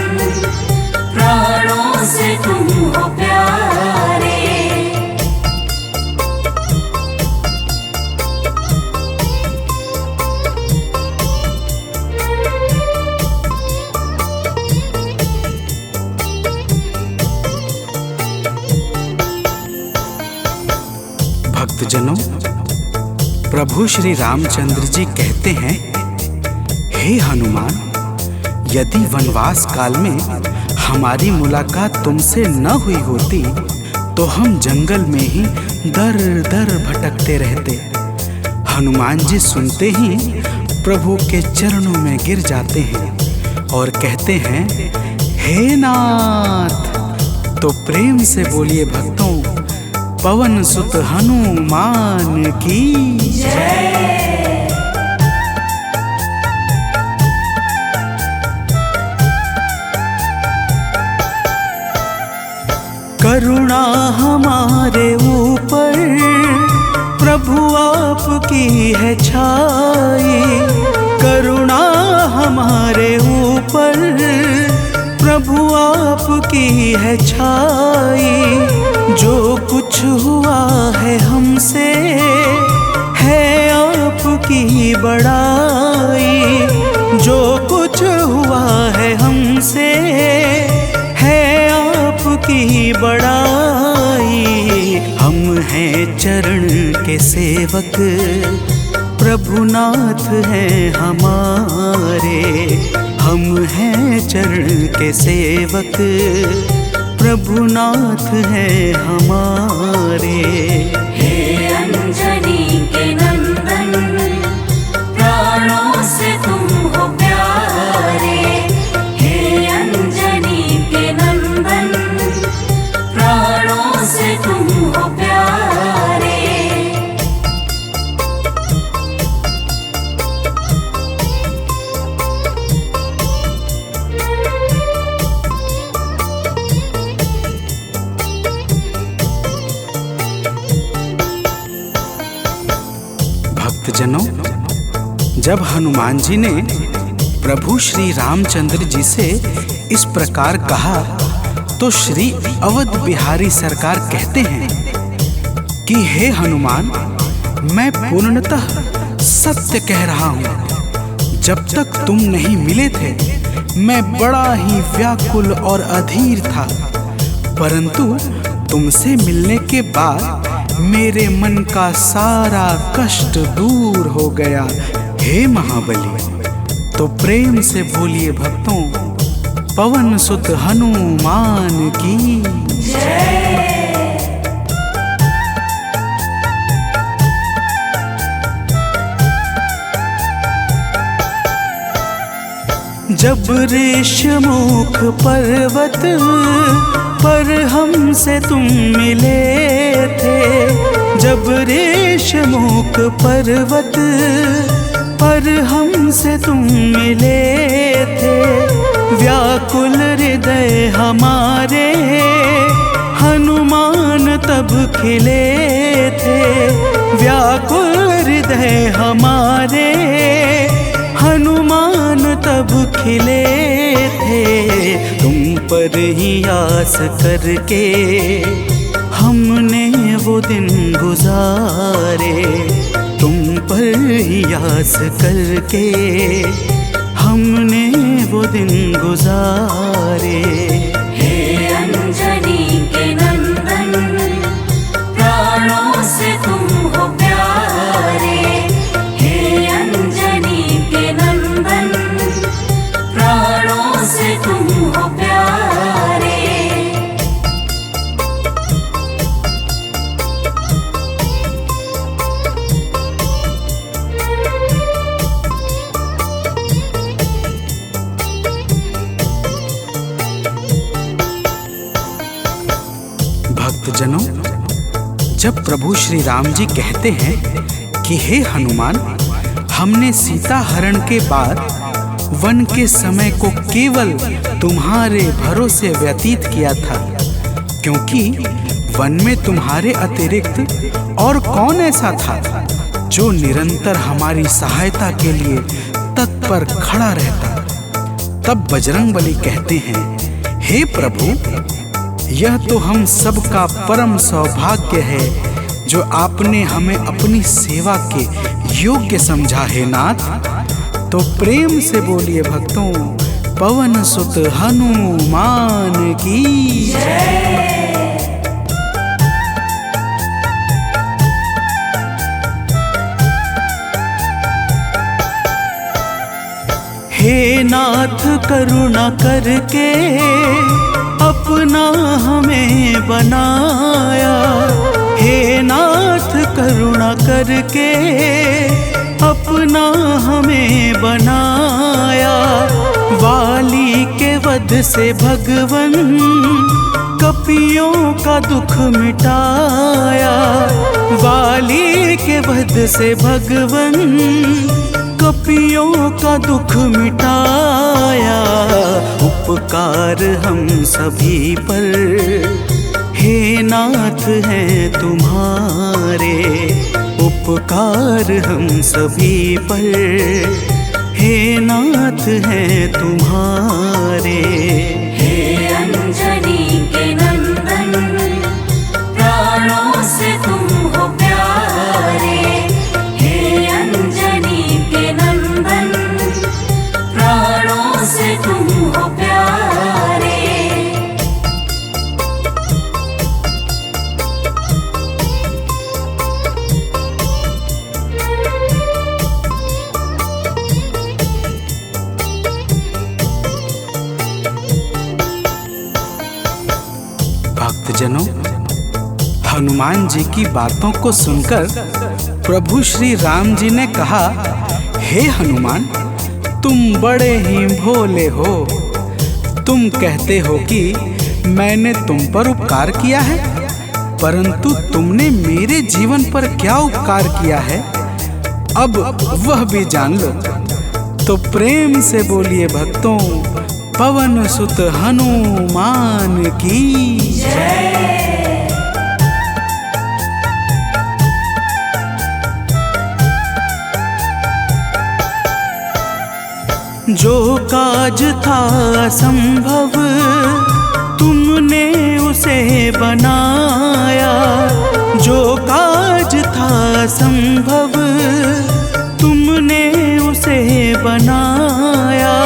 प्राणों से तुम हो प्यारे। भक्तजनों, प्रभु श्री रामचंद्र जी कहते हैं, हे हनुमान, यदि वनवास काल में हमारी मुलाकात तुमसे न हुई होती तो हम जंगल में ही दर दर भटकते रहते। हनुमान जी सुनते ही प्रभु के चरणों में गिर जाते हैं और कहते हैं, हे नाथ। तो प्रेम से बोलिए भक्तों, पवन सुत हनुमान की जय। करुणा हमारे ऊपर प्रभु आपकी है छाई। करुणा हमारे ऊपर प्रभु आपकी है छाई। जो कुछ हुआ है हमसे है आपकी बड़ाई। जो कुछ हुआ है हमसे है आपकी बड़ाई। हम हैं चरण के सेवक, प्रभुनाथ हैं हमारे। हम हैं चरण के सेवक, प्रभुनाथ हैं हमारे। हे अंजनी के नंदन, प्राणों से तुम हो प्यारे। हे अंजनी के नंदन, प्राणों से तुम हो प्यारे। भक्तजनों, जब हनुमान जी ने प्रभु श्री रामचंद्र जी से इस प्रकार कहा तो श्री अवध बिहारी सरकार कहते हैं कि हे हनुमान, मैं पूर्णतः सत्य कह रहा हूँ। जब तक तुम नहीं मिले थे मैं बड़ा ही व्याकुल और अधीर था, परंतु तुमसे मिलने के बाद मेरे मन का सारा कष्ट दूर हो गया। हे महाबली, तो प्रेम से बोलिए भक्तों, पवन सुत हनुमान की जब ऋषमुख पर्वत पर हमसे तुम मिले थे, जब ऋषमुख पर्वत पर हमसे तुम मिले थे, व्याकुल हृदय हमारे हनुमान तब खिले थे, व्याकुल हृदय हमारे हनुमान तब खिले थे। तुम पर ही आस करके हमने वो दिन गुजारे, तुम पर ही आस करके हमने वो दिन गुजारे। हे अंजनी के नंदन, प्राणों से तुम हो प्यारे। हे अंजनी के नंदन, प्राणों से तुम हो प्यारे। भक्तजनों, जब प्रभु श्री राम जी कहते हैं कि हे हनुमान, हमने सीता हरण के बाद वन के समय को केवल तुम्हारे भरोसे व्यतीत किया था, क्योंकि वन में तुम्हारे अतिरिक्त और कौन ऐसा था जो निरंतर हमारी सहायता के लिए तत्पर खड़ा रहता। तब बजरंगबली कहते हैं, हे प्रभु, यह तो हम सबका परम सौभाग्य है जो आपने हमें अपनी सेवा के योग्य समझा है नाथ। तो प्रेम से बोलिए भक्तों, पवन सुत हनुमान की हे नाथ करुणा करके अपना हमें बनाया, हे नाथ करुणा करके अपना हमें बनाया। वाली के वध से भगवन कपियों का दुख मिटाया, वाली के वध से भगवन कपियों का दुख मिटाया। उपकार हम सभी पर हे नाथ हैं तुम्हारे, उपकार हम सभी पर हे नाथ हैं तुम्हारे। हे अंजनी के नंदन, प्राणों से तुम हो प्यारे। हे अंजनी के नंदन, प्राणों से तुम हो प्यारे। भक्तजनों, हनुमान जी की बातों को सुनकर प्रभु श्री राम जी ने कहा, हे हनुमान, तुम बड़े ही भोले हो। तुम कहते हो कि मैंने तुम पर उपकार किया है, परंतु तुमने मेरे जीवन पर क्या उपकार किया है, अब वह भी जान लो। तो प्रेम से बोलिए भक्तों, पवन सुत हनुमान की जो काज था असंभव तुमने उसे बनाया, जो काज था असंभव तुमने उसे बनाया।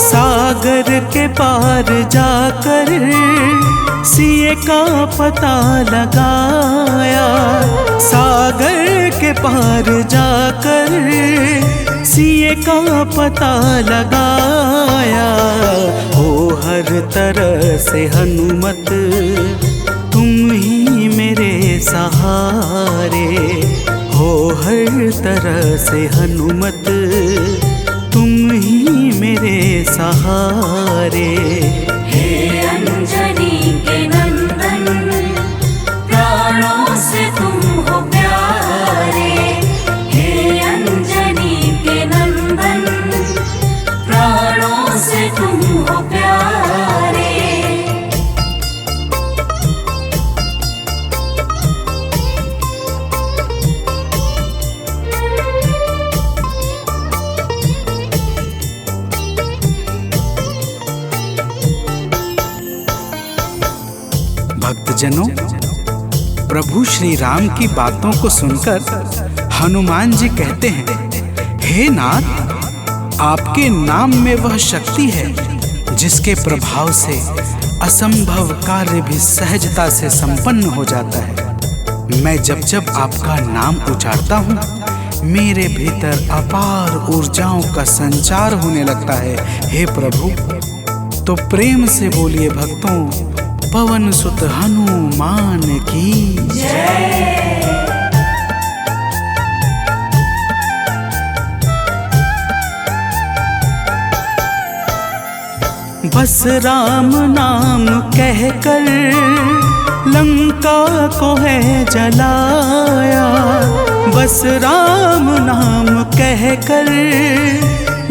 सागर के के पार जाकर सिए का पता लगाया, सागर के पार जाकर सिए का पता लगाया। हो हर तरह से हनुमत तुम ही मेरे सहारे, हो हर तरह से हनुमत तुम ही मेरे सहारे। हे अंजनी के नंदन, प्राणों से तुम हो प्यारे। हे अंजनी के नंदन, प्राणों से तुम हो प्यारे। भक्तजनों, प्रभु श्री राम की बातों को सुनकर हनुमान जी कहते हैं, हे नाथ, आपके नाम में वह शक्ति है जिसके प्रभाव से असंभव कार्य भी सहजता से संपन्न हो जाता है। मैं जब जब आपका नाम उच्चारता हूँ, मेरे भीतर अपार ऊर्जाओं का संचार होने लगता है। हे प्रभु, तो प्रेम से बोलिए भक्तों, पवन सुत हनुमान की जय। बस राम नाम कहकर लंका को है जलाया, बस राम नाम कहकर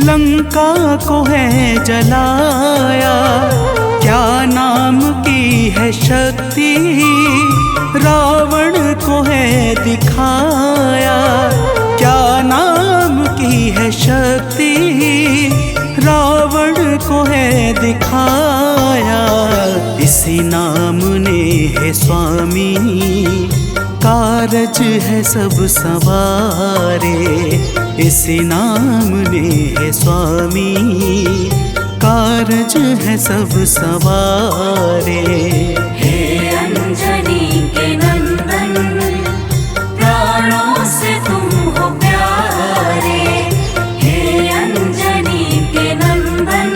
लंका को है जलाया। क्या नाम की है शक्ति रावण को है दिखाया, क्या नाम की है शक्ति रावण को है दिखाया। इसी नाम ने है स्वामी कारज है सब सवारे, इसी नाम ने है स्वामी कारज है सब सवारे। हे अंजनी के नंदन, प्राणों से तुम हो प्यारे। हे अंजनी के नंदन,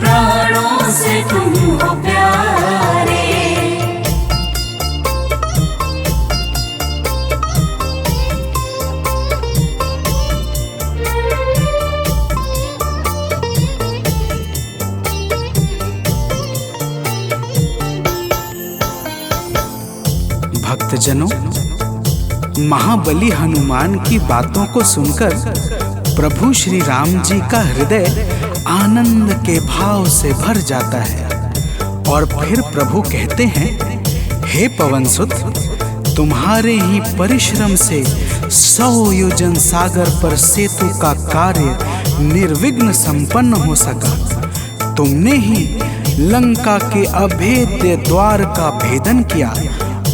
प्राणों से तुम हो प्यारे। भक्तजनों, महाबली हनुमान की बातों को सुनकर प्रभु श्री राम जी का हृदय आनंद के भाव से भर जाता है और फिर प्रभु कहते हैं, हे पवनसुत, तुम्हारे ही परिश्रम से 100 योजन सागर पर सेतु का कार्य निर्विघ्न संपन्न हो सका। तुमने ही लंका के अभेद्य द्वार का भेदन किया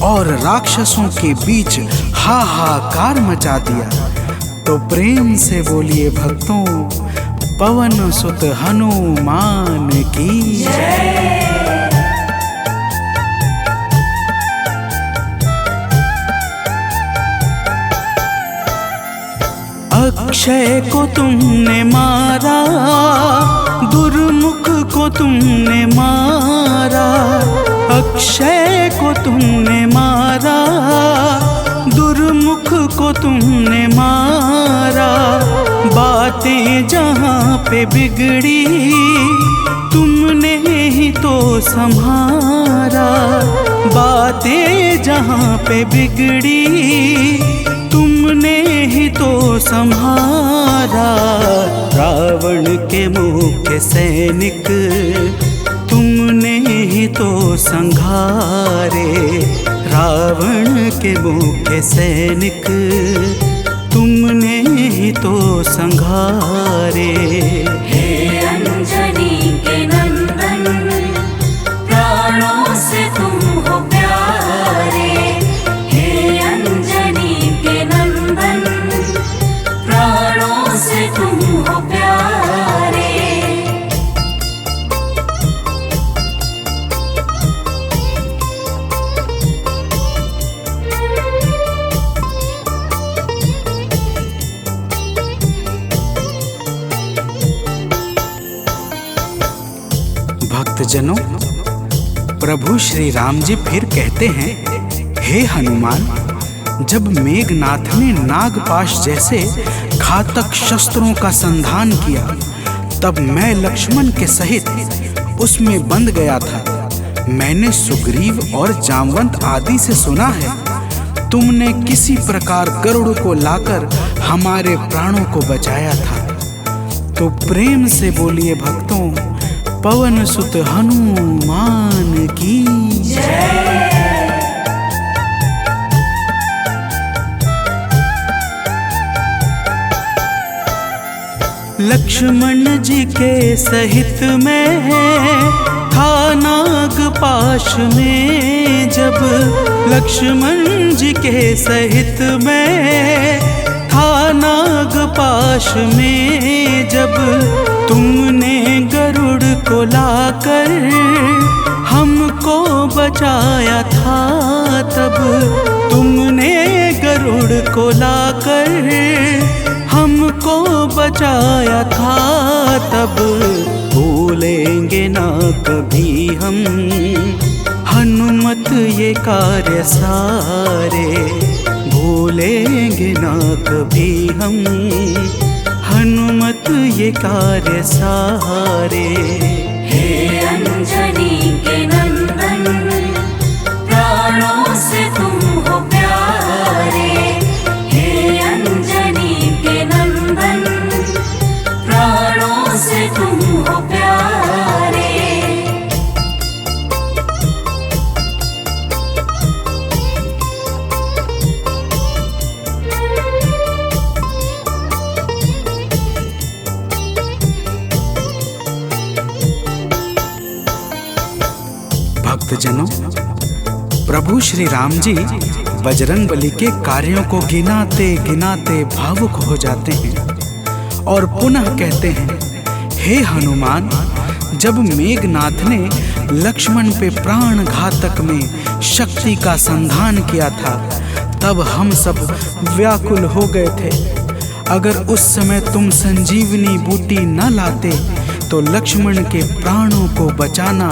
और राक्षसों के बीच हाहाकार मचा दिया। तो प्रेम से बोलिए भक्तों, पवन सुत हनुमान की जय। अक्षय को तुमने मारा, दुर्मुख को तुमने मारा, अक्षय को तुमने मारा, दुर्मुख को तुमने मारा। बातें जहाँ पे बिगड़ी तुमने ही तो संभारा, बातें जहाँ पे बिगड़ी तुमने ही तो संहारा। रावण के मुख्य सैनिक तुमने ही तो संघारे, रावण के मुख्य सैनिक तुमने ही तो संघारे। हे अंजनी के नंदन, प्राणों से तुम हो प्यारे। हे अंजनी के नंदन, प्राणों से तुम हो प्यारे। भक्तजनों, प्रभु श्री राम जी फिर कहते हैं, हे हनुमान, जब मेघनाथ ने नागपाश जैसे घातक शस्त्रों का संधान किया, तब मैं लक्ष्मण के सहित उसमें बंध गया था। मैंने सुग्रीव और जामवंत आदि से सुना है, तुमने किसी प्रकार गरुड़ को लाकर हमारे प्राणों को बचाया था। तो प्रेम से बोलिए भक्तों, पवन सुत हनुमान की जय। लक्ष्मण जी के सहित में था नागपाश में, जब लक्ष्मण जी के सहित में था नागपाश में, जब तुमने गरुड़ को लाकर हमको बचाया था, तब तुमने गरुड़ को लाकर हमको बचाया था, तब भूलेंगे ना कभी हम हनुमत ये कार्य सारे, भूलेंगे ना कभी हम हनुमत ये कार्य सारे। हे अंजनी के नंदन, प्राणों से तुम हो प्यारे। हे अंजनी के नंदन, प्राणों से तुम हो प्यारे। भक्तजनों, प्रभु श्री राम जी बजरंगबली के कार्यों को गिनाते गिनाते भावुक हो जाते हैं और पुनः कहते हैं, हे हनुमान, जब मेघनाथ ने लक्ष्मण पे प्राण घातक में शक्ति का संधान किया था, तब हम सब व्याकुल हो गए थे। अगर उस समय तुम संजीवनी बूटी न लाते तो लक्ष्मण के प्राणों को बचाना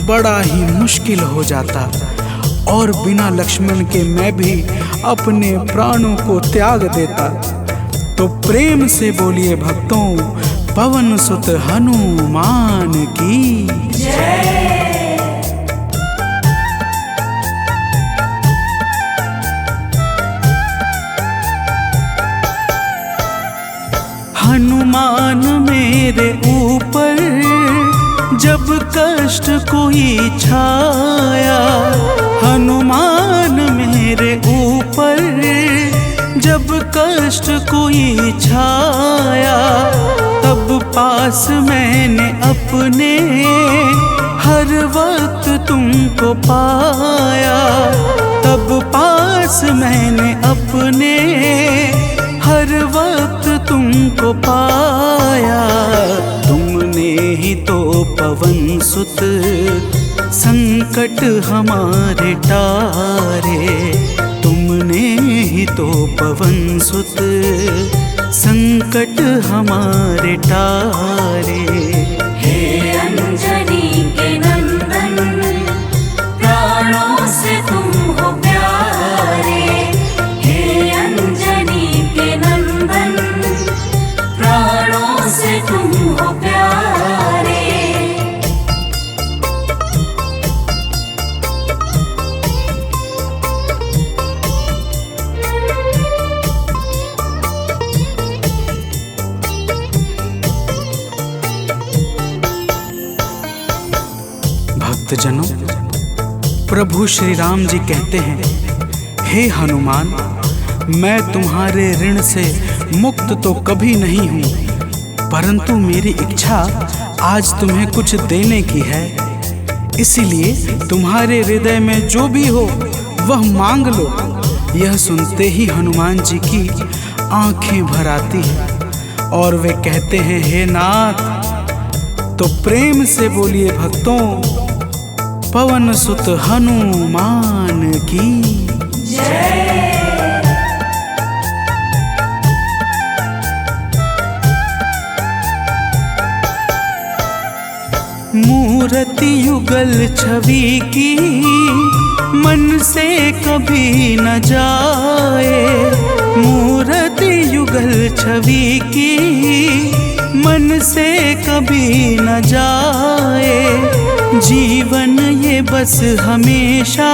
बड़ा ही मुश्किल हो जाता, और बिना लक्ष्मण के मैं भी अपने प्राणों को त्याग देता। तो प्रेम से बोलिए भक्तों, पवन सुत हनुमान की जय। हनुमान मेरे ऊपर जब कष्ट कोई छाया, हनुमान मेरे ऊपर जब कष्ट कोई छाया, तब पास मैंने अपने हर वक्त तुमको पाया, तब पास मैंने अपने हर वक्त तुमको पाया। तुमने ही तो पवन सुत संकट हमारे टारे, तुमने ही तो पवन सुत संकट हमारे टारे। हे अंजनी के नंदन, प्राणों से तुम हो प्यारे। हे अंजनी के नंदन, प्राणों से तुम हो प्यारे। भक्तजनों, प्रभु श्री राम जी कहते हैं, हे हनुमान, मैं तुम्हारे ऋण से मुक्त तो कभी नहीं हूँ, परंतु मेरी इच्छा आज तुम्हें कुछ देने की है। इसीलिए तुम्हारे हृदय में जो भी हो वह मांग लो। यह सुनते ही हनुमान जी की आंखें भर आती हैं और वे कहते हैं, हे नाथ। तो प्रेम से बोलिए भक्तों, पवन सुत हनुमान की जय। मुँह मूर्ति युगल छवि की मन से कभी न जाए। मूर्ति युगल छवि की मन से कभी न जाए। जीवन ये बस हमेशा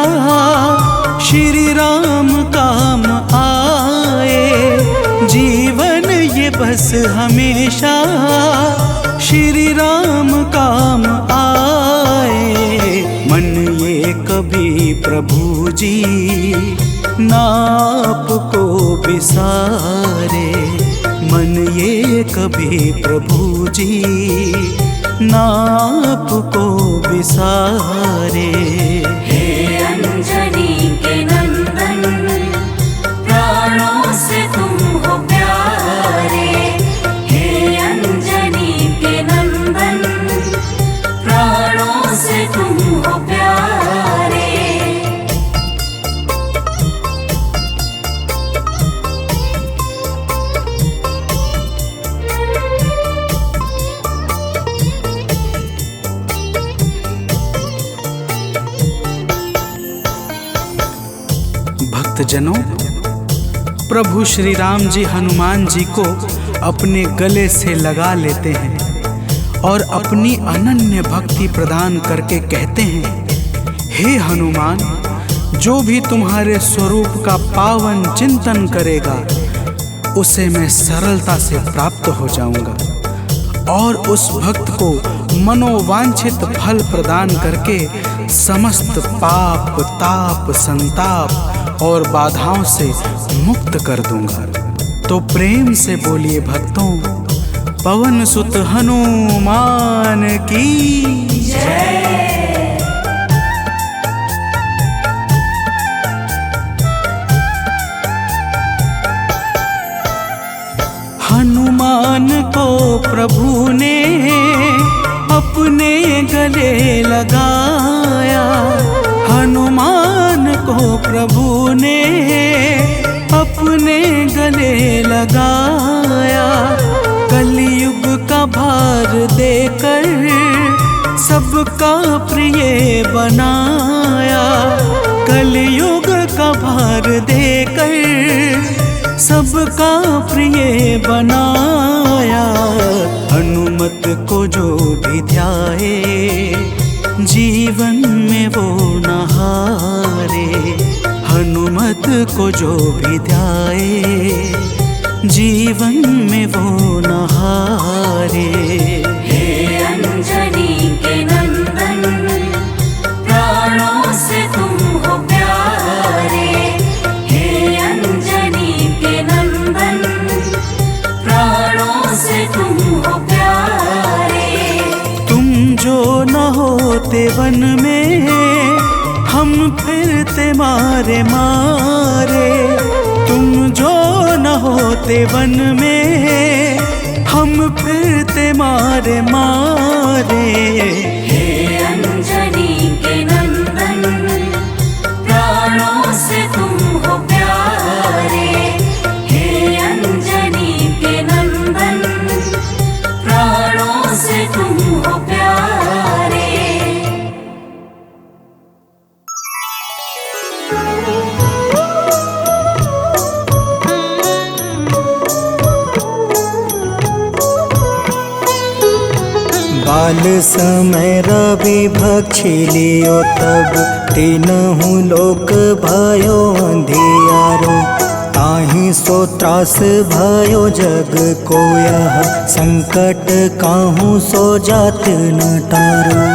श्री राम काम आए। जीवन ये बस हमेशा श्री राम काम आए। मन ये कभी प्रभु जी नाप को बिसारे। मन ये कभी प्रभु जी नाप को बिसारे। हे अंजनी के नंदन, प्राणों से तुम हो प्यारे। हे अंजनी के नंदन, प्राणों से तुम हो प्यारे। भक्तजनों, प्रभु श्री राम जी हनुमान जी को अपने गले से लगा लेते हैं और अपनी अनन्य भक्ति प्रदान करके कहते हैं, हे हनुमान, जो भी तुम्हारे स्वरूप का पावन चिंतन करेगा उसे मैं सरलता से प्राप्त हो जाऊंगा और उस भक्त को मनोवांछित फल प्रदान करके समस्त पाप, ताप, संताप और बाधाओं से मुक्त कर दूंगा। तो प्रेम से बोलिए भक्तों, पवन सुत हनुमान की जय। हनुमान को प्रभु ने अपने गले लगाया। हनुमान को प्रभु ने अपने गले लगाया। कलयुग का भार देकर सबका प्रिय बनाया। कलयुग का भार देकर सबका प्रिय बनाया। हनुमत को जो भी ध्याए जीवन में वो न हारे। हनुमत को जो भी ध्याए जीवन में वो न हारे। हे अंजनी के नंदन, प्राणों से तुम हो प्यारे। हे अंजनी के नंदन, प्राणों से तुम हो प्यारे। तुम जो न होते वन में हम फिरते मारे मारे। तुम जो न होते वन में हम फिरते मारे मारे। हे अंजनी के नंदन, प्राणों से तुम हो प्यारे। हे अंजनी के नंदन, प्राणों से तुम हो प्यारे। बाल समय रवि भक्षी लियो तब तीनहु लोक भयो अंधियारो। ताहि सो त्रास भयो जग को यह संकट काहू सो जात न टारो।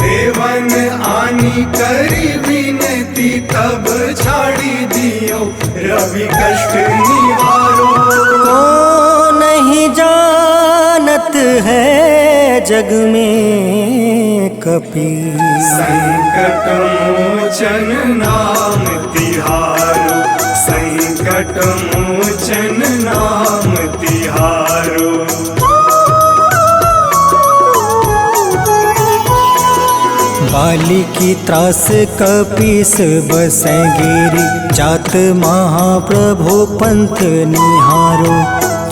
देवन आनी करी विनती तब छाड़ी दियो रवि कष्ट निवारो। को नहीं जानत है जग में कपि संकट मोचन नाम तिहारो। संकट मोचन नाम तिहारो। बाली की त्रास कपीस बसें गिरी। जात महाप्रभु पंथ निहारो।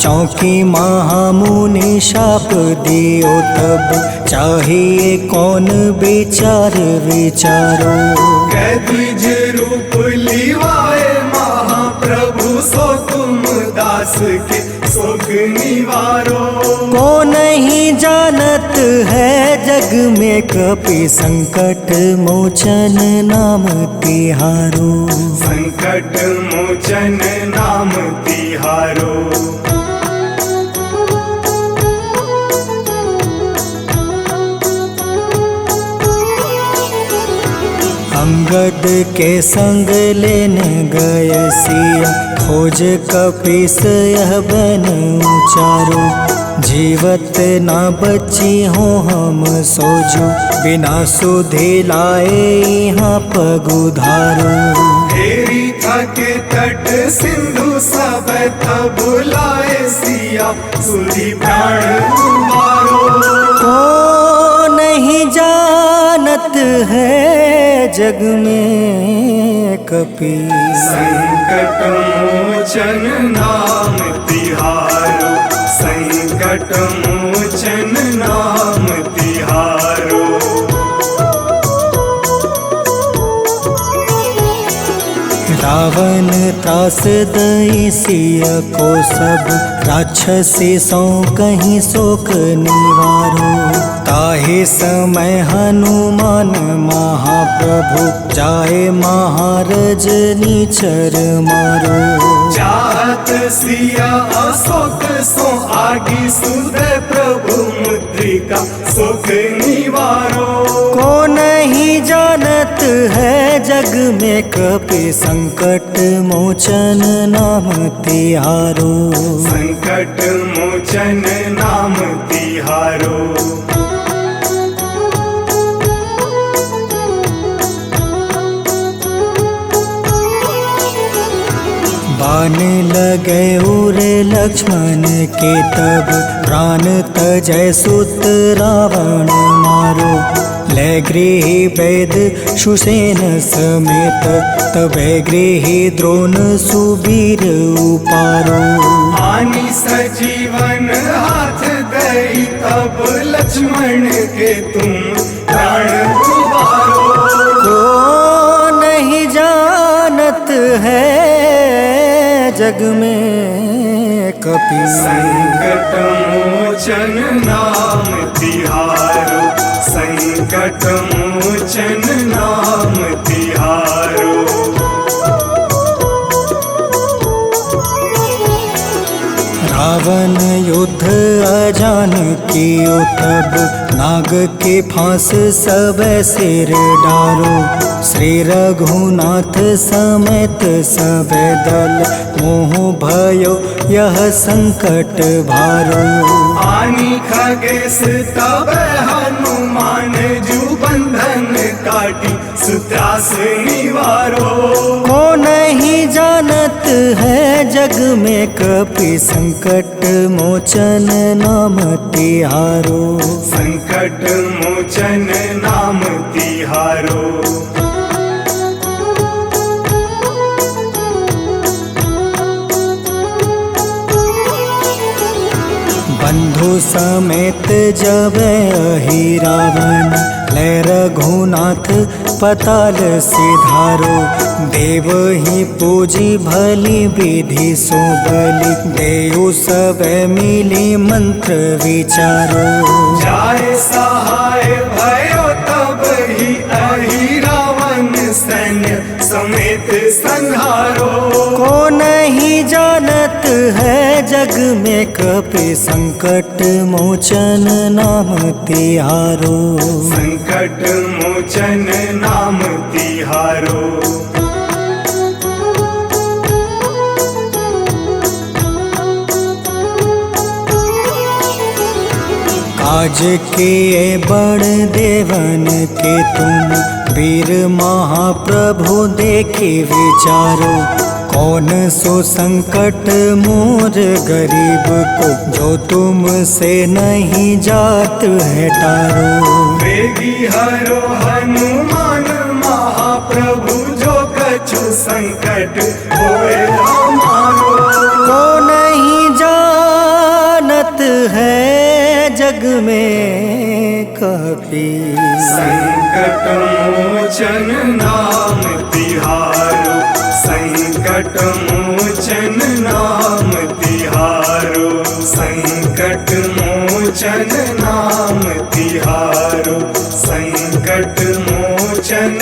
चौकी महामुनि शाप दियो तब चाहिए कौन विचार विचारो। कह द्विज रूप लिवाए महाप्रभु सो तुम दास के शोक निवारो। को नहीं जानत है जग में कपि संकट मोचन नाम तिहारो। संकट मोचन नाम तिहारो। अंगद के संग लेने गए सिया खोज कपीस यह बन उचारो। जीवत ना बची हो हम सोजो बिना सुधि लाए यहाँ पगुधारो। हेरी थके तट सिंधु सब तब बुलाए सिया सुधि प्राण तुम्हारो। को नहीं जानत है जग में कपि संकट मोचन नाम तिहारो। संकट मोचन नाम तिहारो। रावण त्रास दई सिया को सब राक्षसी सो कहीं शोक निवारो। ताहि समय हनुमान महाप्रभु जाए महारज नीचर मारो। चाहत सिया अशोक सो आगी सुदय प्रभु मुद्रिका सुख निवारो। को नहीं जानत है जग में कपि संकट मोचन नाम तिहारो। संकट मोचन नाम तिहारो। बाण लगे उरे लक्ष्मण के तब प्राण तजय सुत रावण मारो। ले गृह वैद सुसेन समेत तबे गृह द्रोण सुबीर उपारो। हानि सजीवन हाथ दई तब लक्ष्मण के तुम प्राण उबारो। को नहीं जानत है जग में कपि संकट मोचन नाम तिहारो। संकट मोचन नाम तिहारो। रावण युद्ध अजान कियो तब नाग के फांस सब सिर डारो। श्री रघुनाथ समेत सब दल मोह भयो यह संकट भारो। आनी खगेश तब हनुमान जू बंधन काटी सुत्रास निवारो। को नहीं जानत है जग में कपि संकट मोचन नाम तिहारो। संकट मोचन नाम तिहारो। बंधु समेत जब अहि रावण ले रघुनाथ पताल सिधारो। देव ही पूजी भली विधि सो बलि देव सब मिली मंत्र विचारो। जाए सहाय भयो तब ही अहि रावण सैन्य समेत संहारो। को नहीं जानत है जग में कपि संकट मोचन नाम तिहारो। संकट मोचन नाम तिहारो। काज किए बड़ देवन के तुम वीर महाप्रभु देखे विचारो। कौन सो संकट मोर गरीब को जो तुमसे नहीं जात है टारो। वेगी हरो हनुमान महाप्रभु जो कछु संकट होए हमारो। को नहीं जा जग में कपी। संकट मोचन नाम तिहारो, संकट मोचन नाम तिहारो, संकट मोचन नाम तिहारो, संकट मोचन